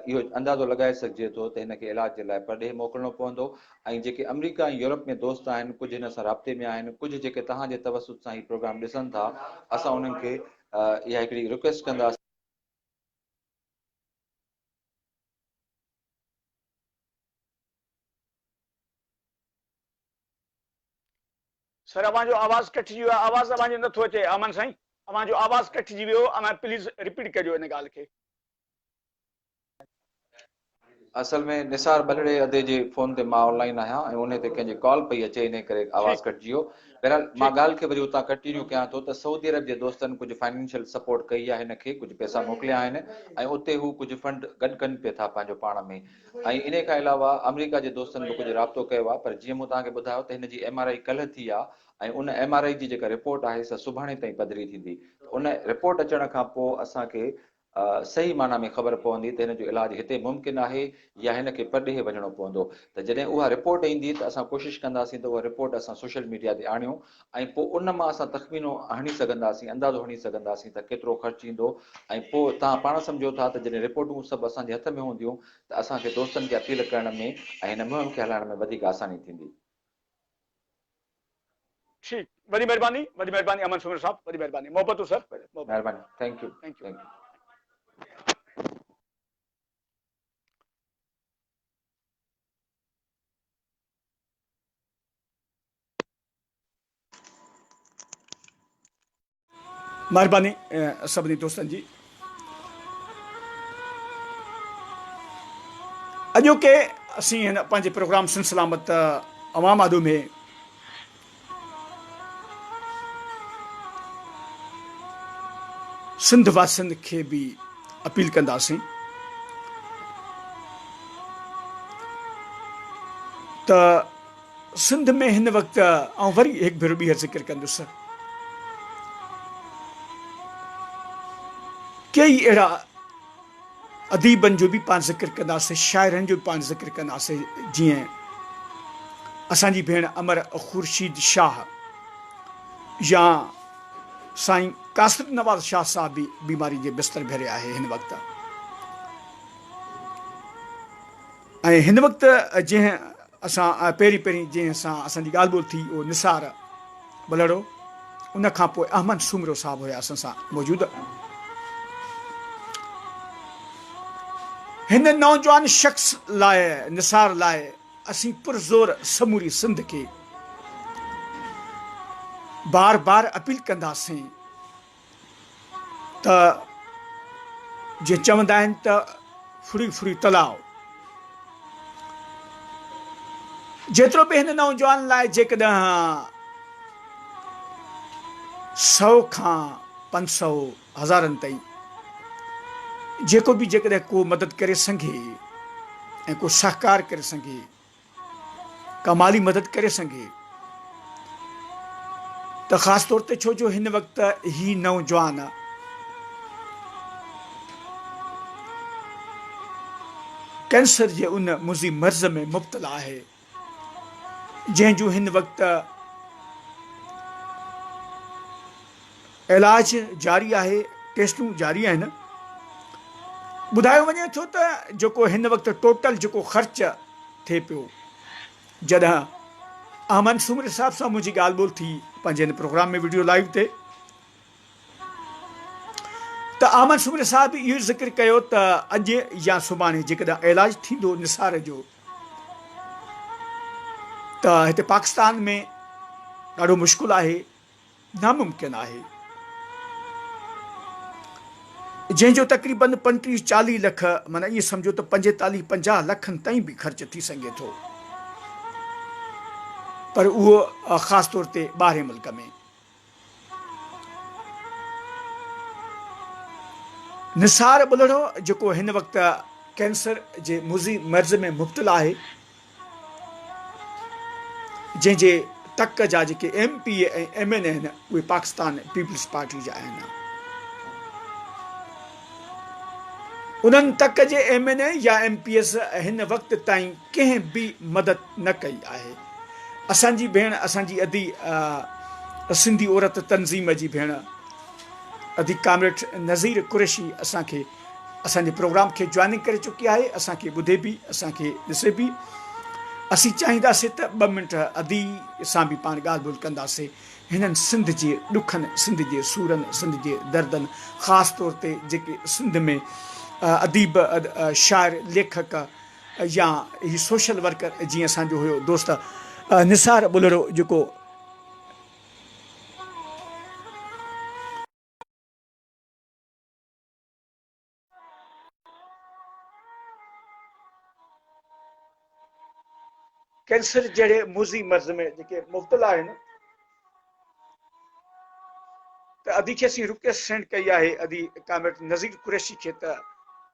इहो अंदाज़ो लॻाए सघिजे थो त हिनखे इलाज जे लाइ परॾेह मोकिलणो पवंदो। ऐं जेके अमेरिका ऐं यूरोप में दोस्त आहिनि, कुझु हिन सां राब्ते में आहिनि, कुझु जेके तव्हांजे तवसुस सां ही प्रोग्राम ॾिसनि था, असां उन्हनि खे इहा हिकिड़ी रिक्वेस्ट कंदासीं सर, अव्हांजो आवाज़ कटिजी वियो आहे, आवाज़ अव्हांजो नथो अचे। अमन साईं, अव्हांजो आवाज़ कटिजी वियो, अव्हां प्लीज़ रिपीट कजो इन ॻाल्हि खे। असल में निसार बलड़े अदे जे फोन ते मां ऑनलाइन आहियां ऐं उन ते कंहिंजी कॉल पई अचे, इन करे आवाज़ ठीकु कटिजी वियो। बहरहाल मां ठीकु ॻाल्हि खे वरी उतां कंटिन्यू कयां थो त सऊदी अरब जे दोस्तनि कुझु फाइनेंशियल सपोर्ट कई आहे हिनखे, कुझु पैसा मोकिलिया आहिनि ऐं उते हू कुझु फंड गॾु कनि पिया था पंहिंजो पाण में। ऐं इन खां अलावा अमेरिका जे दोस्तनि बि कुझु राब्तो कयो आहे, पर जीअं मूं तव्हांखे ॿुधायो त हिन जी MRI कल्ह थी आहे ऐं उन MRI जी जेका रिपोर्ट आहे सा सुभाणे ताईं पधरी थींदी। उन रिपोर्ट अचण खां पोइ असांखे सही माना में ख़बर पवंदी त हिन जो इलाजु हिते मुमकिन आहे या हिन खे परॾेह वञिणो पवंदो। त जॾहिं उहा रिपोर्ट ईंदी त असां कोशिशि कंदासीं त उहा रिपोर्ट असां सोशल मीडिया ते आणियूं ऐं पोइ उन मां असां तख़मीनो हणी सघंदासीं, अंदाज़ो हणी सघंदासीं त केतिरो ख़र्चु ईंदो। ऐं पोइ तव्हां पाण सम्झो था त जॾहिं रिपोर्टूं सभु असांजे हथ में हूंदियूं त असांखे दोस्तनि खे अपील करण में ऐं हिन मुहिम खे हलाइण में वधीक आसानी थींदी। ठीक, वॾी महिरबानी अमन सुमेर साहब, वॾी महिरबानी, मोहब्बतूं सर, महिरबानी, thank U, thank U. Thank U. महिरबानी सभिनी दोस्तनि जी। अॼोके असीं हिन पंहिंजे प्रोग्राम सिलसिलामत अवाम आदू में सिंध वासियुनि खे बि अपील कंदासीं त सिंध में हिन वक़्तु ऐं वरी हिकु भेरो ॿीहर ज़िक्र कंदुसि, कई अहिड़ा अदीबनि जो बि पाण ज़िक्र कंदासीं, शाइरनि जो बि पाण ज़िक्र कंदासीं, जीअं असांजी भेण अमर ख़ुर्शीद शाह या साईं कासिर नवाज़ शाह साहब बि बीमारी जे बिस्तर भेरे आहे हिन वक़्तु। ऐं हिन वक़्तु जंहिं असां पहिरीं जंहिं सां असांजी ॻाल्हि ॿोल थी उहो निसार बलड़ो, उन खां पोइ अहमद सुमरो साहब हुया असां सां मौजूदु। हिन नौजवान शख़्स लाइ, निसार लाइ असीं पुरज़ोर समूरी सिंध खे बार बार अपील कंदासीं त जीअं चवंदा आहिनि त फुड़ी फुड़ी तलाउ, जेतिरो बि हिन नौजवान लाइ जेकॾहिं 100 खां 500 हज़ारनि ताईं जेको बि जेकॾहिं को मदद करे सघे ऐं को सहकार करे सघे, का माली मदद करे सघे, त ख़ासि तौर ते छो जो हिन वक़्तु ही नौजवान कैंसर जे उन मुज़ी मर्ज़ में मुब्तला आहे जंहिंजो हिन वक़्तु इलाज जारी आहे, टेस्टूं जारी आहिनि। ॿुधायो वञे थो त जेको हिन वक़्तु टोटल जेको ख़र्च थिए पियो, जॾहिं अहमद सुमर साहब सां मुंहिंजी ॻाल्हि ॿोल थी पंहिंजे हिन प्रोग्राम में वीडियो लाइव ते, त अहमद सुमर साहब इहो ज़िक्र कयो त अॼु या सुभाणे जेकॾहिं इलाज थींदो निसार जो त हिते पाकिस्तान में ॾाढो मुश्किल आहे, नामुमकिन आहे, जंहिंजो तक़रीबन 35-40 लख, माना इहे सम्झो त 45-50 लखनि ताईं बि ख़र्च थी सघे थो, पर उहो ख़ासि तौर ते ॿाहिरि मुल्क में। निसार बुलड़ो जेको हिन वक़्तु कैंसर जे मुज़ी मर्ज़ में मुब्तला आहे, जंहिंजे तक जा जेके MP ऐं MN आहिनि उहे पाकिस्तान पीपल्स पार्टी जा आहिनि। उन्हनि तक जे MNA या MPS हिन वक़्त ताईं कंहिं बि मदद न कई आहे। असांजी भेण, असांजी अदी सिंधी औरत तंज़ीम जी भेण अदी कामरेड नज़ीर कुरैशी असांखे असांजे प्रोग्राम खे जॉइनिंग करे चुकी आहे, असांखे ॿुधे बि, असांखे ॾिसे बि। असीं चाहींदासीं त 2 मिंट अदी सां बि पाण ॻाल्हि ॿोल कंदासीं हिननि सिंध जे ॾुखनि, सिंध जे सूरनि, सिंध जे दर्दनि, ख़ासि तौर ते जेके सिंध में अदीब, शाइर, लेखक या ही सोशल वर्कर जीअं असांजो हुयो दोस्त निसार बुलड़ो जेको कैंसर जहिड़े मुज़ी मर्ज़ में जेके मुब्तला आहिनि, त अदी खे असीं रिक्वेस्ट कई आहे, अदी कामरेड नज़ीर कुरैशी खे, त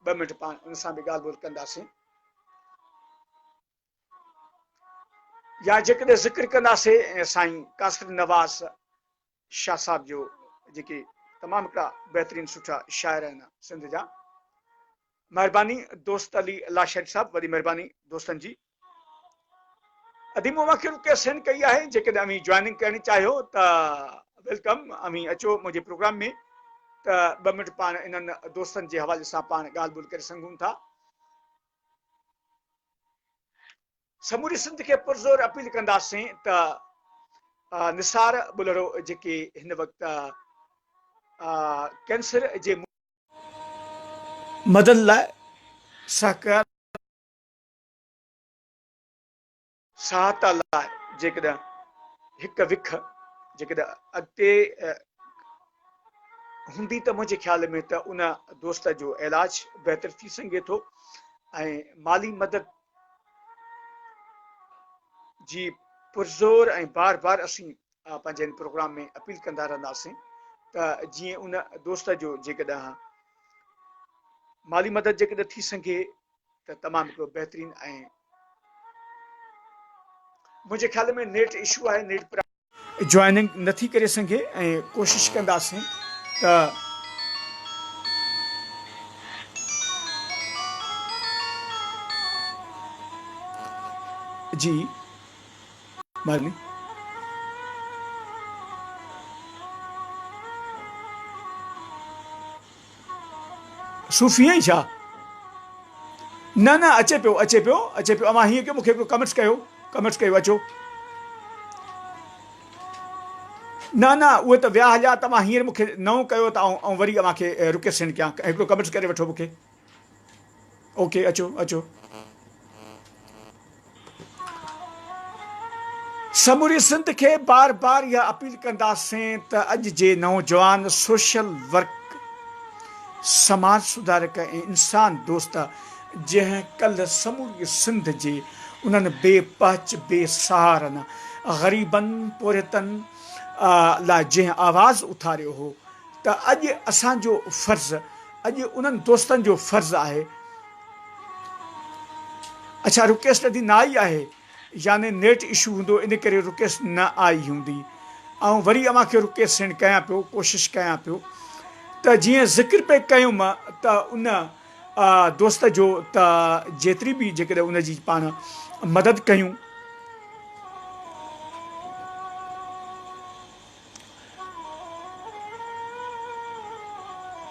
2 मिंट पाण उन सां बि ॻाल्हि ॿोल कंदासीं, या जेकॾहिं ज़िक्र कंदासीं साईं कासिर नवाज़ शाह साहब जो जेके तमामु हिकिड़ा बहितरीन सुठा शाइर आहिनि सिंध जा। महिरबानी दोस्त अली लाशर साहब, वॾी महिरबानी दोस्तनि जी। अदीमो मूंखे रिक्वेस्ट सेंड कई आहे, जेकॾहिं अमी जॉइनिंग करणी चाहियो त वेलकम, अमी अचो मुंहिंजे प्रोग्राम में, त 2 मिंट पाण इन्हनि दोस्तनि जे हवाले सां पाण ॻाल्हि ॿोल करे सघूं था। समूरी सिंध खे पुरज़ोर अपील कंदासीं त निसार बुलड़ो जेके हिन वक़्तु कैंसर जे मदद लाइ सहकार सहायता लाइ जेकॾहिं हिकु विख जेकॾहिं अॻिते हूंदी त मुंहिंजे ख़्याल में त उन दोस्त जो इलाज बहितर थी सघे थो ऐं माली मदद जी पुरज़ोर ऐं बार बार असीं पंहिंजे प्रोग्राम में अपील कंदा रहंदासीं त जीअं उन दोस्त जो जेकॾहिं माली मदद जेकॾहिं थी सघे त तमामु हिकिड़ो बहितरीन। ऐं मुंहिंजे ख़्याल में नेट इशू आहे, नेट जॉइनिंग नथी करे सघे ऐं कोशिशि कंदासीं त जी महिरबानी। सूफ़ी ई छा? न न अचे पियो अचे पियो अचे पियो। अमां हीअं कयो, मूंखे हिकिड़ो कमेंट्स कयो अचो। न न उहे त विया हलिया, तव्हां हींअर मूंखे नओं कयो त ऐं वरी अव्हांखे रिक्वेस्ट सेंड कयां, हिकिड़ो कमेंट्स करे वठो मूंखे। ओके अचो अचो। समूरी सिंध खे बार बार इहा अपील कंदासीं त अॼु जे नौजवान सोशल वर्क, समाज सुधारक ऐं इंसान दोस्त जंहिं कल्ह समूरी सिंध जे उन्हनि बेपहच बेसहारनि ग़रीबनि पोरितनि लाइ जंहिं आवाज़ उथारियो हो, त अॼु असांजो फ़र्ज़ु, अॼु उन्हनि दोस्तनि जो फ़र्ज़ु आहे। अच्छा, रिक्वेस्ट अॼु न आई आहे, यानी नेट इशू हूंदो, इन करे रिक्वेस्ट न आई हूंदी। ऐं वरी अव्हांखे रिक्वेस्ट सेंड कयां पियो, कोशिशि कयां पियो त जीअं ज़िक्र पे कयूं त उन दोस्त जो त जेतिरी बि जेकॾहिं उनजी पाण मदद कयूं।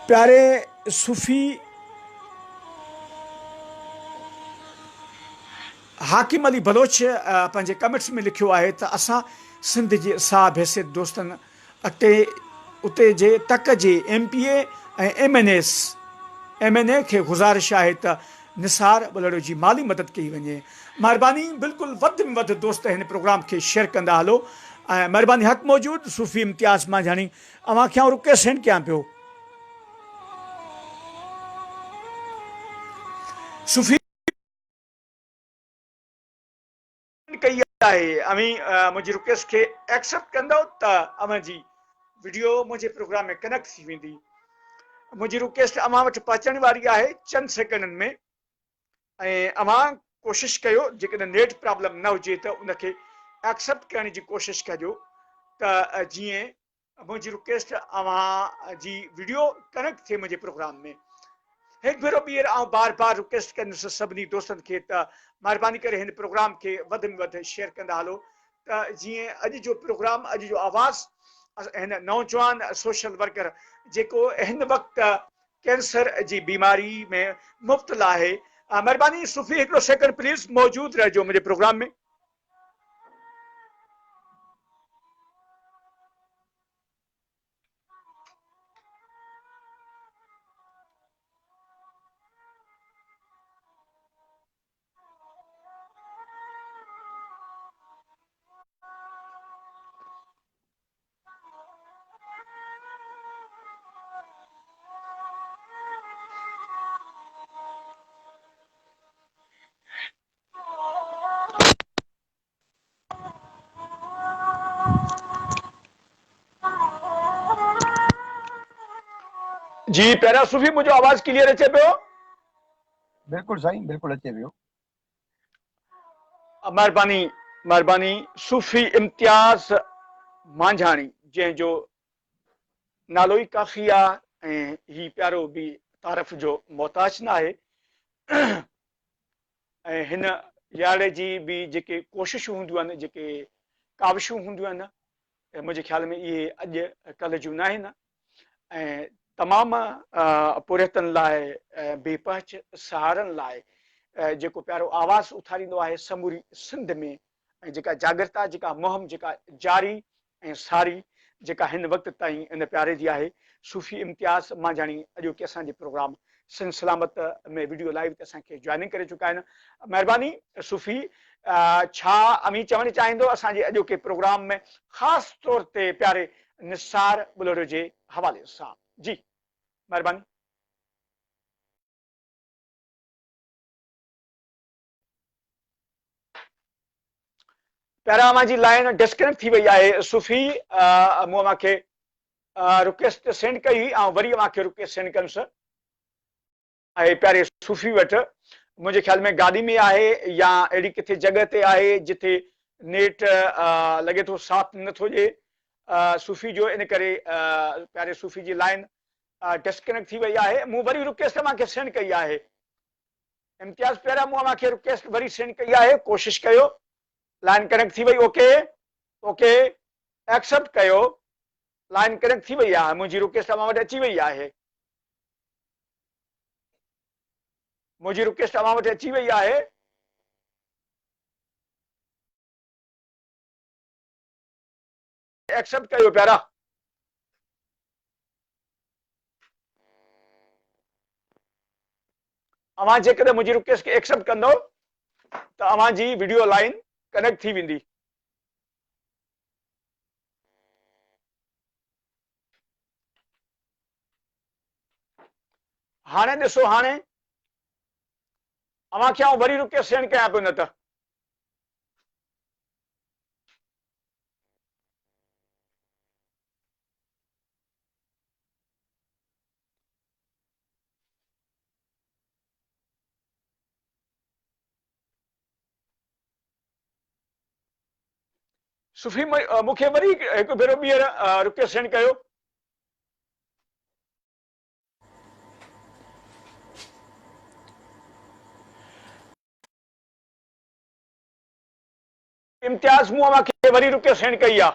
प्यारे सूफ़ी हाकिम अली बलोच पंहिंजे कमेंट्स में लिखियो आहे त असां सिंध जे साहब हैसियत दोस्तनि अॻिते उते जे तक जे MPA ऐं MNA खे गुज़ारिश आहे त निसार बुलड़ो जी माली मदद कई वञे। महिरबानी, बिल्कुलु वधि में वधि दोस्त हिन प्रोग्राम खे शेयर कंदा हलो। ऐं महिरबानी हक़ मौजूदु सूफ़ी इम्तियाज़ मांझाणी, अव्हांखे आउं रिक्वेस्ट सेंड कयां पियो। सूफ़ी कई आहे, अमी मुंहिंजी रिक्वेस्ट खे एक्सेप्ट कंदव त अव्हां जी वीडियो मुंहिंजे प्रोग्राम में कनेक्ट थी वेंदी। मुंहिंजी रिक्वेस्ट अव्हां वटि पहुचण वारी आहे चंद सेकंडनि में, ऐं अव्हां कोशिशि कयो, जेकॾहिं नेट प्रॉब्लम न हुजे त उनखे एक्सेप्ट करण जी कोशिशि कजो, त जीअं मुंहिंजी रिक्वेस्ट अव्हां जी वीडियो कनेक्ट थिए मुंहिंजे प्रोग्राम में। हिकु भेरो ॿीहर आउं बार बार रिक्वेस्ट कंदुसि सभिनी दोस्तनि खे त महिरबानी करे हिन प्रोग्राम खे वधि में वधि शेयर कंदा हलो, त जीअं अॼु जो प्रोग्राम, अॼु जो आवाज़ हिन नौजवान सोशल वर्कर जेको हिन वक़्तु कैंसर जी बीमारी में मुब्तला आहे। महिरबानी सूफ़ी हिकिड़ो सेकंड प्लीज़ मौजूदु रहिजो मुंहिंजे प्रोग्राम में। जी प्यारा सूफ़ी, मुंहिंजो आवाज़ क्लियर अचे पियो? बिल्कुलु साईं, बिल्कुलु अचे पियो। महिरबानी महिरबानी। सूफ़ी इम्तियाज़ मांझाणी, जंहिंजो नालो ई काफ़ी आहे ऐं ही प्यारो बि तारीफ़ जो मोहताज न आहे ऐं हिन यारे जी बि जेके कोशिशूं हूंदियूं आहिनि जेके काविशूं हूंदियूं आहिनि मुंहिंजे ख़्याल में इहे अॼु कल्ह जूं न आहिनि ऐं तमामु पुरियतनि लाइ बेपहच सहारनि लाइ जेको प्यारो आवाज़ उथारींदो आहे समूरी सिंध में ऐं जेका जागृता जेका मुहिम जेका जारी ऐं सारी जेका हिन वक़्त ताईं इन प्यारे जी आहे सूफ़ी इम्तियाज़ मां ॼाणी अॼोके असांजे प्रोग्राम सिंध सलामत में वीडियो लाइव ते असांखे जॉइनिंग करे चुका आहिनि महिरबानी सूफ़ी छा अमी चवणु चाहींदो असांजे अॼोके प्रोग्राम में ख़ासि तौर ते प्यारे निसार बुलोरो जे हवाले सां जी महिरबानी पहिरियां मुंहिंजी लाइन डिस्कनेक्ट थी वई आहे सूफ़ी मूं मूंखे रिक्वेस्ट सेंड कई ऐं वरी मूंखे रिक्वेस्ट सेंड कयुसि ऐं प्यारे सूफ़ी वटि मुंहिंजे ख़्याल में गाॾी में आहे या अहिड़ी किथे जॻह ते आहे जिथे नेट लॻे थो साथ नथो ॾिए सूफ़ी जो इन करे प्यारे सूफ़ी जी लाइन डिस्कनेक्ट थी वई आहे मूं वरी रिक्वेस्ट मूंखे सेंड कई आहे इम्तियाज़ पहिरियां मूं मूंखे रिक्वेस्ट वरी सेंड कई आहे कोशिशि कयो लाइन कनेक्ट थी वई ओके ओके एक्सेप्ट कयो लाइन कनेक्ट थी वई आहे मुंहिंजी रिक्वेस्ट तव्हां वटि अची वई आहे मुंहिंजी रिक्वेस्ट तव्हां वटि अची वई आहे एक्सेप्ट कयो प्यारा अवां जेकॾहिं मुंहिंजी रिक्वेस्ट खे एक्सेप्ट कंदो त अवां जी वीडियो लाइन कनेक्ट थी वेंदी हाणे ॾिसो हाणे अवां खे वरी रिक्वेस्ट सेंड कयां पियो न त सुफ़ी मूंखे वरी हिकु भेरो ॿीहर रिक्वेस्ट सेंड कयो इम्तियाज़ मूं मूंखे वरी रिक्वेस्ट सेंड कई आहे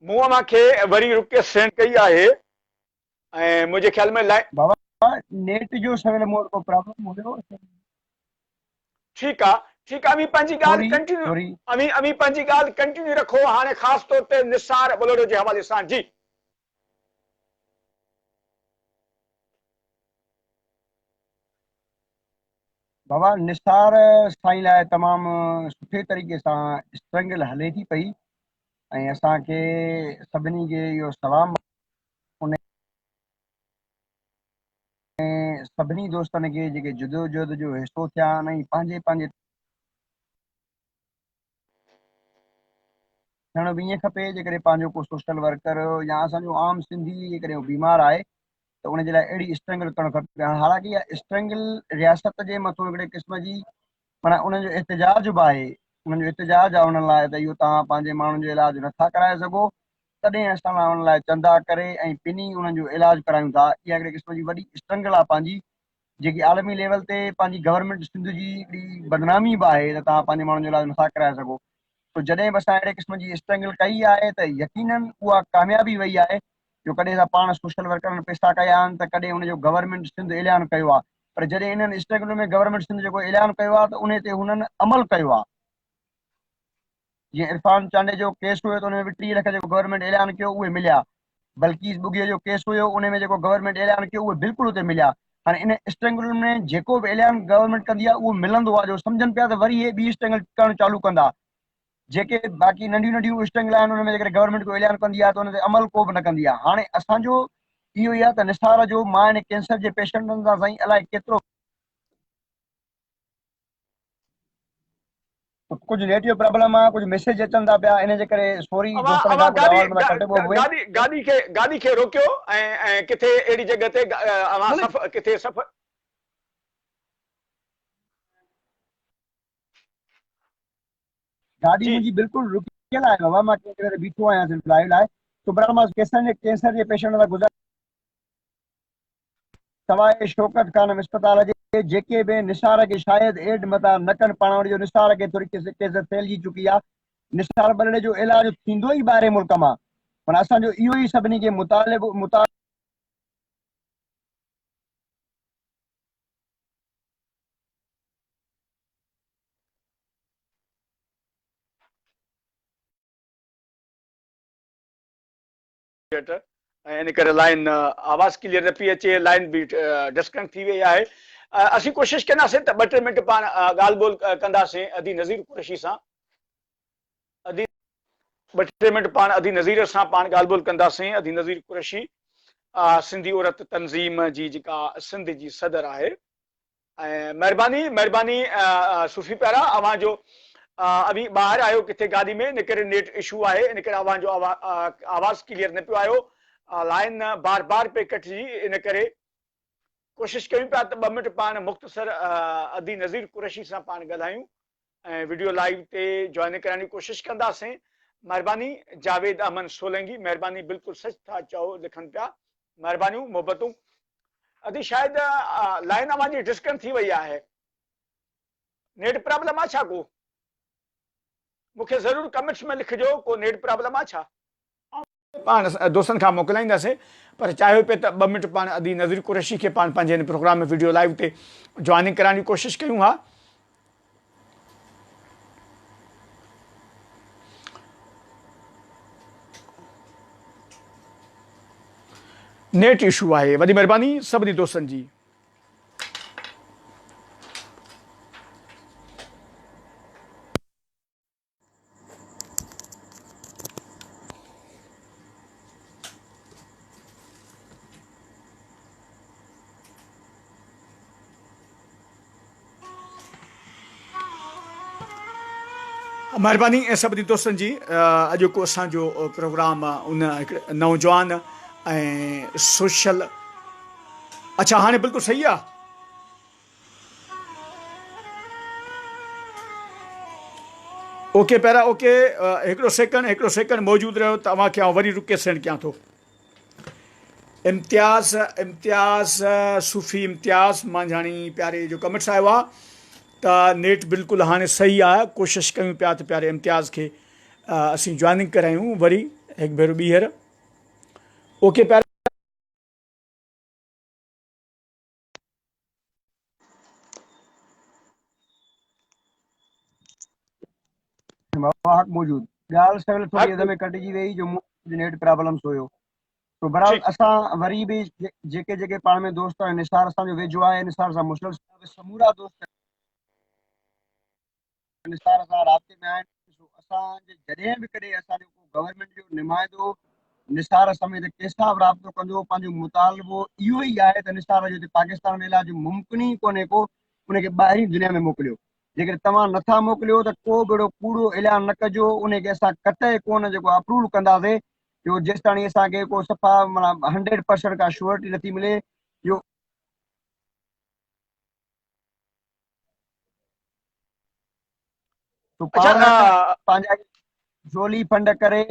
मूं मूंखे वरी रिक्वेस्ट सेंड कई आहे ऐं मुंहिंजे ख़्याल में बाबा नेट जो सवेल मोड़ को प्रॉब्लम हुयो ठीकु आहे अमी पंहिंजी ॻाल्हि कंटिन्यू सॉरी अमी पंहिंजी ॻाल्हि कंटिन्यू रखो हाणे ख़ासि तौर ते निसार बुलोरो जे हवाले सां जी बाबा निसार साईं लाइ तमामु सुठे तरीक़े सां स्ट्रगल हले थी पई ऐं असांखे सभिनी खे इहो सलाम उन सभिनी दोस्तनि खे जेके जदोजहद जो हिसो थिया आहिनि ऐं पंहिंजे पंहिंजे थियणु बि ईअं खपे जेकॾहिं पंहिंजो को सोशल वर्कर या असांजो आम सिंधी जेकॾहिं बीमार आहे त उनजे लाइ अहिड़ी स्ट्रगल करणु खपे हालांकि इहा स्ट्रगल रियासत जे मथां हिकिड़े क़िस्म जी माना उन्हनि जो एतिजाज बि आहे उन्हनि जो एतिजाज आहे उन्हनि लाइ त इहो तव्हां पंहिंजे माण्हुनि जो इलाजु नथा कराए सघो तॾहिं असां उन्हनि लाइ चंदा करे ऐं पिनी उन्हनि जो इलाजु करायूं था इहा हिकिड़े क़िस्म जी वॾी स्ट्रगल आहे पंहिंजी जेकी आलमी लेवल ते पंहिंजी गवर्नमेंट सिंध जी हिकिड़ी बदनामी बि आहे त तव्हां पंहिंजे माण्हुनि जो इलाजु नथा कराए सघो तो जॾहिं बि असां अहिड़े क़िस्म जी स्ट्रगल कई आहे त यकीनन उहा कामयाबी वई आहे जो कॾहिं असां पाण सोशल वर्करनि पैसा कया आहिनि त कॾहिं उनजो गवर्नमेंट सिंध ऐलान कयो आहे पर जॾहिं इन्हनि स्ट्रगल में गवर्नमेंट सिंध जेको ऐलान कयो आहे त उन ते हुननि अमल कयो आहे जीअं इरफान चांडे जो केस हुयो त उन में 30 लख जेको गवर्नमेंट ऐलान कयो उहे मिलिया बल्कि बुॻीअ जो केस हुयो उन में जेको गवर्नमेंट ऐलान कयो उहे बिल्कुलु उते मिलिया हाणे इन स्ट्रगल में जेको बि ऐलान गवर्नमेंट कंदी आहे उहो मिलंदो आहे जो सम्झनि पिया त वरी इहे ॿी स्ट्रगल करणु चालू कंदा जेके बाक़ी नंढियूं नंढियूं स्ट्रगल आहिनि उन में जेकॾहिं गवर्नमेंट को ऐलान कंदी आहे त उन ते अमल को बि न कंदी आहे हाणे असांजो इहो ई आहे त निसार जो मां हिन कैंसर जे पेशेंटनि सां साईं अलाए केतिरो कुझु नेट जो प्रॉब्लम आहे कुझु मैसेज अचनि था पिया इन जे करे सॉरी दोस्तनि खां कुझु आवाज़ में कटिबो हुए गाॾी खे रोकियो ऐं किथे अहिड़ी जॻह ते किथे सफ़र गाॾी जी मुंहिंजी बिल्कुलु रुकियल आहे बाबा, मां कंहिं करे बीठो आहियां सिर्फ़ु लाइव लाइ। तो बराबर मां कैंसर जे पेशेंट सां गुज़ार सवाइ शौकत खानम अस्पताल जे जेके बि निसार खे शायदि एड मता न कनि पाण वटि, जो निसार खे थोरी केस फैलिजी चुकी आहे, निसार बलड़े जो इलाज थींदो ई ॿाहिरि मुल्क मां, पर असांजो इहो ई सभिनी खे मुतालिबो ऐं इन करे लाइन आवाज़ क्लियर न पई अचे, लाइन बि डिस्कनेक्ट थी वई आहे। असीं कोशिशि कंदासीं त 2-3 मिंट पाण ॻाल्हि ॿोल कंदासीं अदी नज़ीर कुरैशी सां। 2-3 मिंट पाण अदी नज़ीर सां पाण ॻाल्हि ॿोल कंदासीं। अदी नज़ीर कुरैशी सिंधी औरत तंज़ीम जी जेका सिंध जी सदर आहे। ऐं महिरबानी सूफ़ी प्यारा, अवां जो अभी ॿाहिरि आयो किथे गाॾी में, इन करे नेट इशू आहे, इन करे अवां जो आवाज़ क्लियर न पियो आयो, लाइन बार बार पे कटिजी, इन करे कोशिशि कयूं पिया त 2 मिंट पाण मुख़्तसर अदी नज़ीर कुरैशी सां पाण ॻाल्हायूं ऐं वीडियो लाइव ते जॉइन कराइण जी कोशिशि कंदासीं। महिरबानी जावेद अमन सोलंगी, महिरबानी बिल्कुलु सच था चओ लिखनि पिया, महिरबानियूं मोहबतूं। अदी शायदि लाइन अवां जी डिस्कनेक्ट थी वई आहे, नेट प्रॉब्लम आहे छा को? मूंखे ज़रूरु कमेंट्स में लिखिजो को नेट प्रॉब्लम आहे छा। पाण दोस्तनि खां मोकिलाईंदासीं, पर चाहियो पिए त 2 मिंट पाण अदी नज़ीर कुरैशी खे पाण पंहिंजे हिन प्रोग्राम में वीडियो लाइव ते जॉइनिंग कराइण जी कोशिशि कयूं। हा, नेट इशू आहे, वॾी महिरबानी सभिनी दोस्तनि जी। महिरबानी ऐं सभिनी दोस्तनि जी। अॼु को असांजो प्रोग्राम उन हिकिड़े नौजवान ऐं सोशल, अच्छा हाणे बिल्कुलु सही आहे। ओके पहिरां ओके, हिकिड़ो सेकंड मौजूदु रहियो, तव्हांखे आउं वरी रुके सेंड कयां थो। इम्तियाज़ सूफ़ी इम्तियाज़ मांझाणी प्यारे जो कमेंट्स आयो आहे त नेट बिल्कुलु हाणे सही आहे, कोशिशि कयूं पिया त प्यारे इम्तियाज़ खे असीं जॉइनिंग करायूं वरी हिकु भेरो ॿीहर। ओके प्यारे, मौजूदु ॻाल्हि सवेल थोरी अध में कटिजी वई, जो नेट प्रॉब्लम्स हुयो। तो बहरहाल असां वरी बि जेके पाण में दोस्त आहिनि, निसार असांजो वेझो आहे, निसार सां मुस्लिम समूरा दोस्त निसार सां राब्ते में आहिनि। असांजे जॾहिं बि कॾहिं असांजो गवर्नमेंट जो नुमाइंदो निसार समेत कंहिंसां बि राब्तो कंदो, पंहिंजो मुतालबो इहो ई आहे त निसार जो पाकिस्तान में इलाज मुमकिन ई कोन्हे को उनखे ॿाहिरीं दुनिया में मोकिलियो। जेकर तव्हां नथा मोकिलियो त को बि अहिड़ो कूड़ो ऐलान न कजो, उनखे असां कतई कोन जेको अप्रूव कंदासीं, जो जेसि ताणी असांखे को सफ़ा माना 100% का श्योरिटी नथी मिले। जो पाण पंहिंजा झोली फंड करे,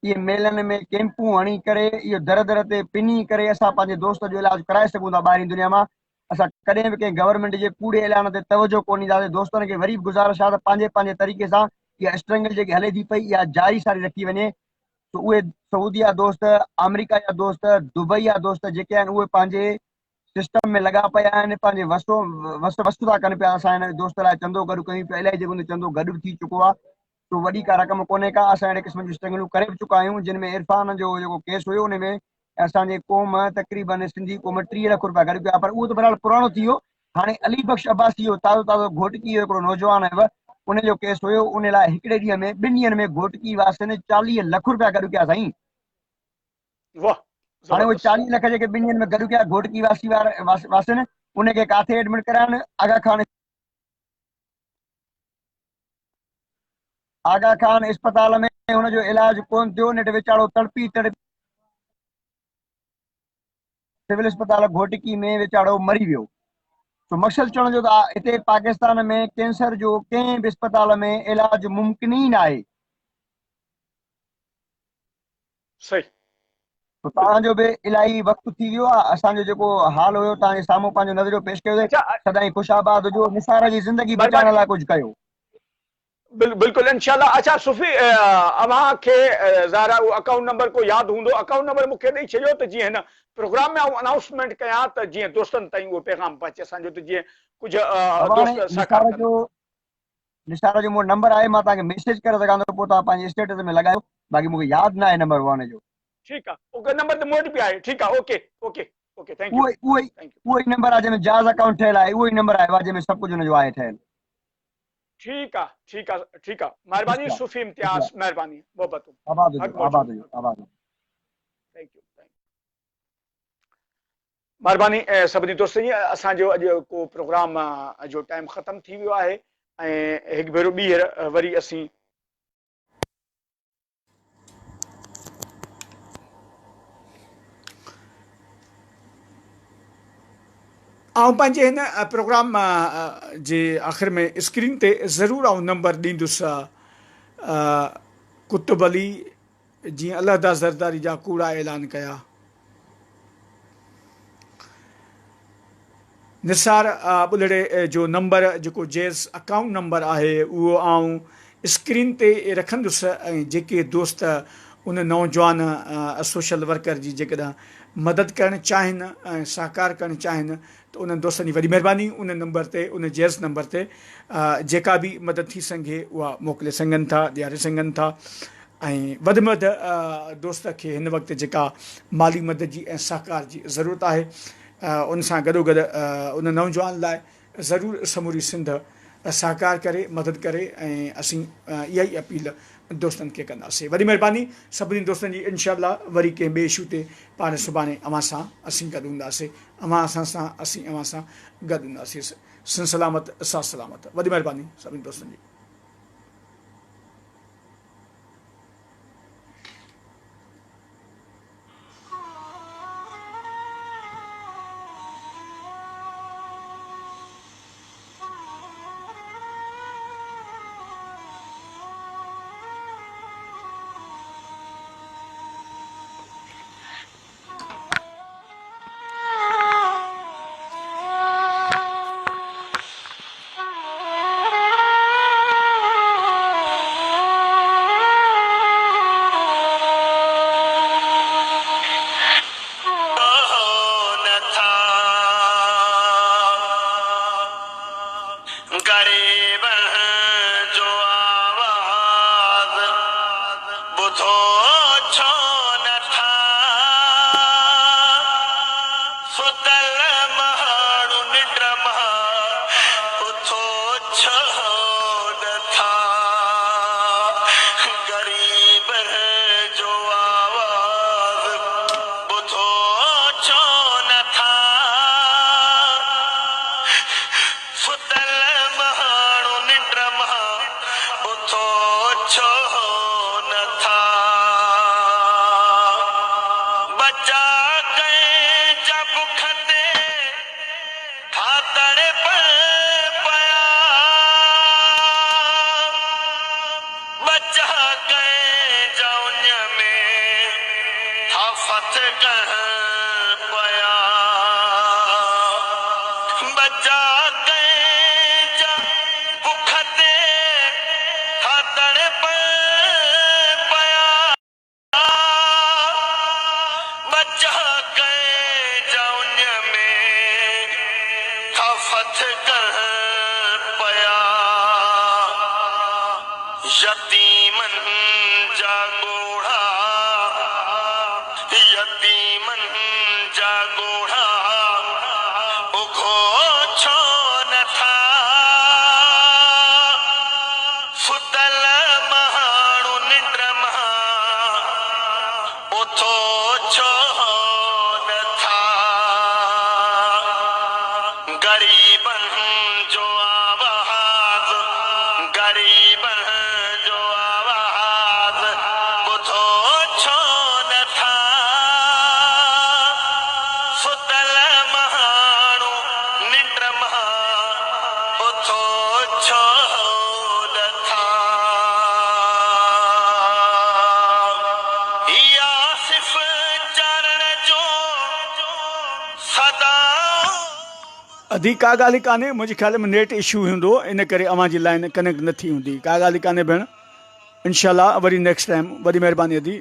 इहे मेलनि में कैंपूं हणी करे, इहो दर दर ते पिनी करे असां पंहिंजे दोस्त जो इलाज कराए सघूं था ॿाहिरीं दुनिया मां। असां कॾहिं बि कंहिं गवर्नमेंट जे कूड़े ऐलान ते तवजो कोन ॾींदासीं। दोस्तनि खे वरी बि गुज़ारिश आहे त पंहिंजे तरीक़े सां इहा स्ट्रगल जेकी हले थी पई, इहा जारी सारी रखी वञे। त उहे सऊदीया दोस्त, अमेरिका जा दोस्त, दुबई जा दोस्त जेके आहिनि, उहे पंहिंजे सिस्टम में लॻा पिया आहिनि, पंहिंजे वस्तु था कनि पिया। असां हिन दोस्त लाइ चंदो गॾु कयूं पिया, इलाही जॻहियुनि ते चंदो गॾु थी चुको आहे। तो वॾी का रक़म कोन्हे का, असां अहिड़े क़िस्म जूं स्ट्रगलूं करे बि चुका आहियूं, जिन में इरफान जो जेको केस हुयो, उन में असांजे क़ौम तक़रीबन सिंधी क़ौम 30 लख रुपया गॾु कया, पर उहो त बहरहाल पुराणो थी वियो। हाणे अली बख्श अब्बासी जो ताज़ो घोटकी हिकिड़ो नौजवान आयो, उनजो केस हुयो, उन लाइ हिकिड़े ॾींहं में 2 ॾींहंनि में घोटकी वासियुनि 40 लख रुपया गॾु कया साईं। हाणे उहे 40 लख जेके 2 ॾींहंनि में गॾु कया घोटकी वासियुनि, उनखे किथे एडमिट कराइनि? आगा खान अस्पताल में हुनजो इलाज कोन थियो, नेट वीचारो तड़पी सिविल अस्पताल घोटकी में वीचारो मरी वियो। तो मक़सदु चवण जो त हिते पाकिस्तान में कैंसर जो कंहिं बि अस्पताल में इलाज मुमकिन ई न आहे। सही। तो तव्हांजो बि इलाही वक़्तु थी वियो आहे। असांजो जेको हाल हुयो तव्हांजे साम्हूं पंहिंजो नज़रियो पेश कयोसीं। अच्छा, सदाईं ख़ुशाबाद हुजो, निसार जी ज़िंदगी बचाइण महिरबानी। लाइ कुझु कयो। बिल्कुलु इंशाल्लाह। अच्छा सुफ़ी, अव्हांखे ज़ाहिर आहे उहो अकाउंट नंबर को यादि हूंदो, अकाउंट नंबर मूंखे ॾेई छॾियो त जीअं हिन प्रोग्राम में आउं अनाउंसमेंट कयां त जीअं दोस्तनि ताईं उहो पैगाम पहुचे असांजो, त जीअं कुझु बाबा हाणे दोस्त सहकार कनि। निसार जो मूं नंबर आहे, मां तव्हांखे मैसेज करे सघां थो, पोइ तव्हां पंहिंजे स्टेटस में लॻायो। बाक़ी मूंखे यादि न आहे नंबर वाने जो। ठीकु आहे, ओके, नंबर त मूं वटि बि आहे। ठीकु आहे, okay okay okay, thank U thank U. उहो ई नंबर आहे जंहिंमें जाज़ अकाउंट ठहियल आहे, उहो ई नंबर आहे जंहिंमें सभु कुझु हुनजो आहे ठहियल। ठीकु आहे ठीकु आहे ठीकु आहे, महिरबानी सुफ़ी इम्तियाज़, महिरबानी, मोहबतूं, आबाद हक़ हुजो, आबाद मौजूद, हुजो, आबाद हुजो। थैंक यू महिरबानी। ऐं सभिनी दोस्तनि जी, असांजो अॼु को प्रोग्राम जो टाइम ख़तमु थी वियो आहे ऐं हिकु भेरो ॿीहर वरी असीं आउं पंहिंजे हिन प्रोग्राम जे आख़िर में स्क्रीन ते ज़रूरु आउं नंबर ॾींदुसि कुतुब अली जीअं अलहदा ज़रदारी जा कूड़ा ऐलान कया। निसार ॿुलड़े जो नंबर जेको जैज़ अकाउंट नंबर आहे उहो आउं स्क्रीन ते रखंदुसि ऐं जेके दोस्त उन नौजवान सोशल वर्कर जी जेकॾहिं मदद करणु चाहिनि ऐं सहकार करणु चाहिनि त उन्हनि दोस्तनि जी वॾी महिरबानी उन नंबर ते, उन जैज़ नंबर ते जेका बि मदद थी सघे उहा मोकिले सघनि था, ॾियारे सघनि था। ऐं वधि में वधि दोस्त खे हिन वक़्तु जेका माली मदद जी ऐं सहकार जी ज़रूरत आहे उन सां गॾोगॾु उन नौजवान लाइ ज़रूरु समूरी सिंध सहकार करे, मदद करे ऐं असीं इहा ई अपील दोस्तनि खे कंदासीं। वॾी महिरबानी सभिनी दोस्तनि जी। इंशाअल्लाह वरी कंहिं ॿिए इशू ते पाण सुभाणे अव्हां सां असीं गॾु हूंदासीं, अव्हां असां सां, असीं अव्हां सां गॾु हूंदासीं। सिन सलामत, सा सलामत। वॾी महिरबानी सभिनी दोस्तनि जी। गरीब जो आवाज़ ॿुधो छो नथा, सुतल माण्हू निंड मां उथो छो नथा, गरीब जो आवाज़ ॿुधो छो नथा, सुतल माण्हू निंड मां उथो छो नथा, बचा कंहिंजा बुख ते फातड़ पिया, बचा कंहिंजा उन में थाफत पिया, बचा कंहिंजा बुख ते फातड़ पिया, बचा कंहिंजा उन में थाफत पिया, यतीमनि जा ॻोढ़ा, यतीमनि जा ॻोढ़ा उघो छो नथा, सुतल माण्हू निंड मां उथो छो नथा, गरीबनि जो आवाज़, गरीबनि जो आवाज़ ॿुधो छो नथा, अधी का ॻाल्हि ई कान्हे मुंहिंजे ख़्याल में नेट इशू हूंदो इन करे अव्हां जी लाइन कनेक्ट न थी हूंदी का ॻाल्हि ई कान्हे भेण इनशाला वरी नेक्स्ट टाइम वॾी महिरबानी अदी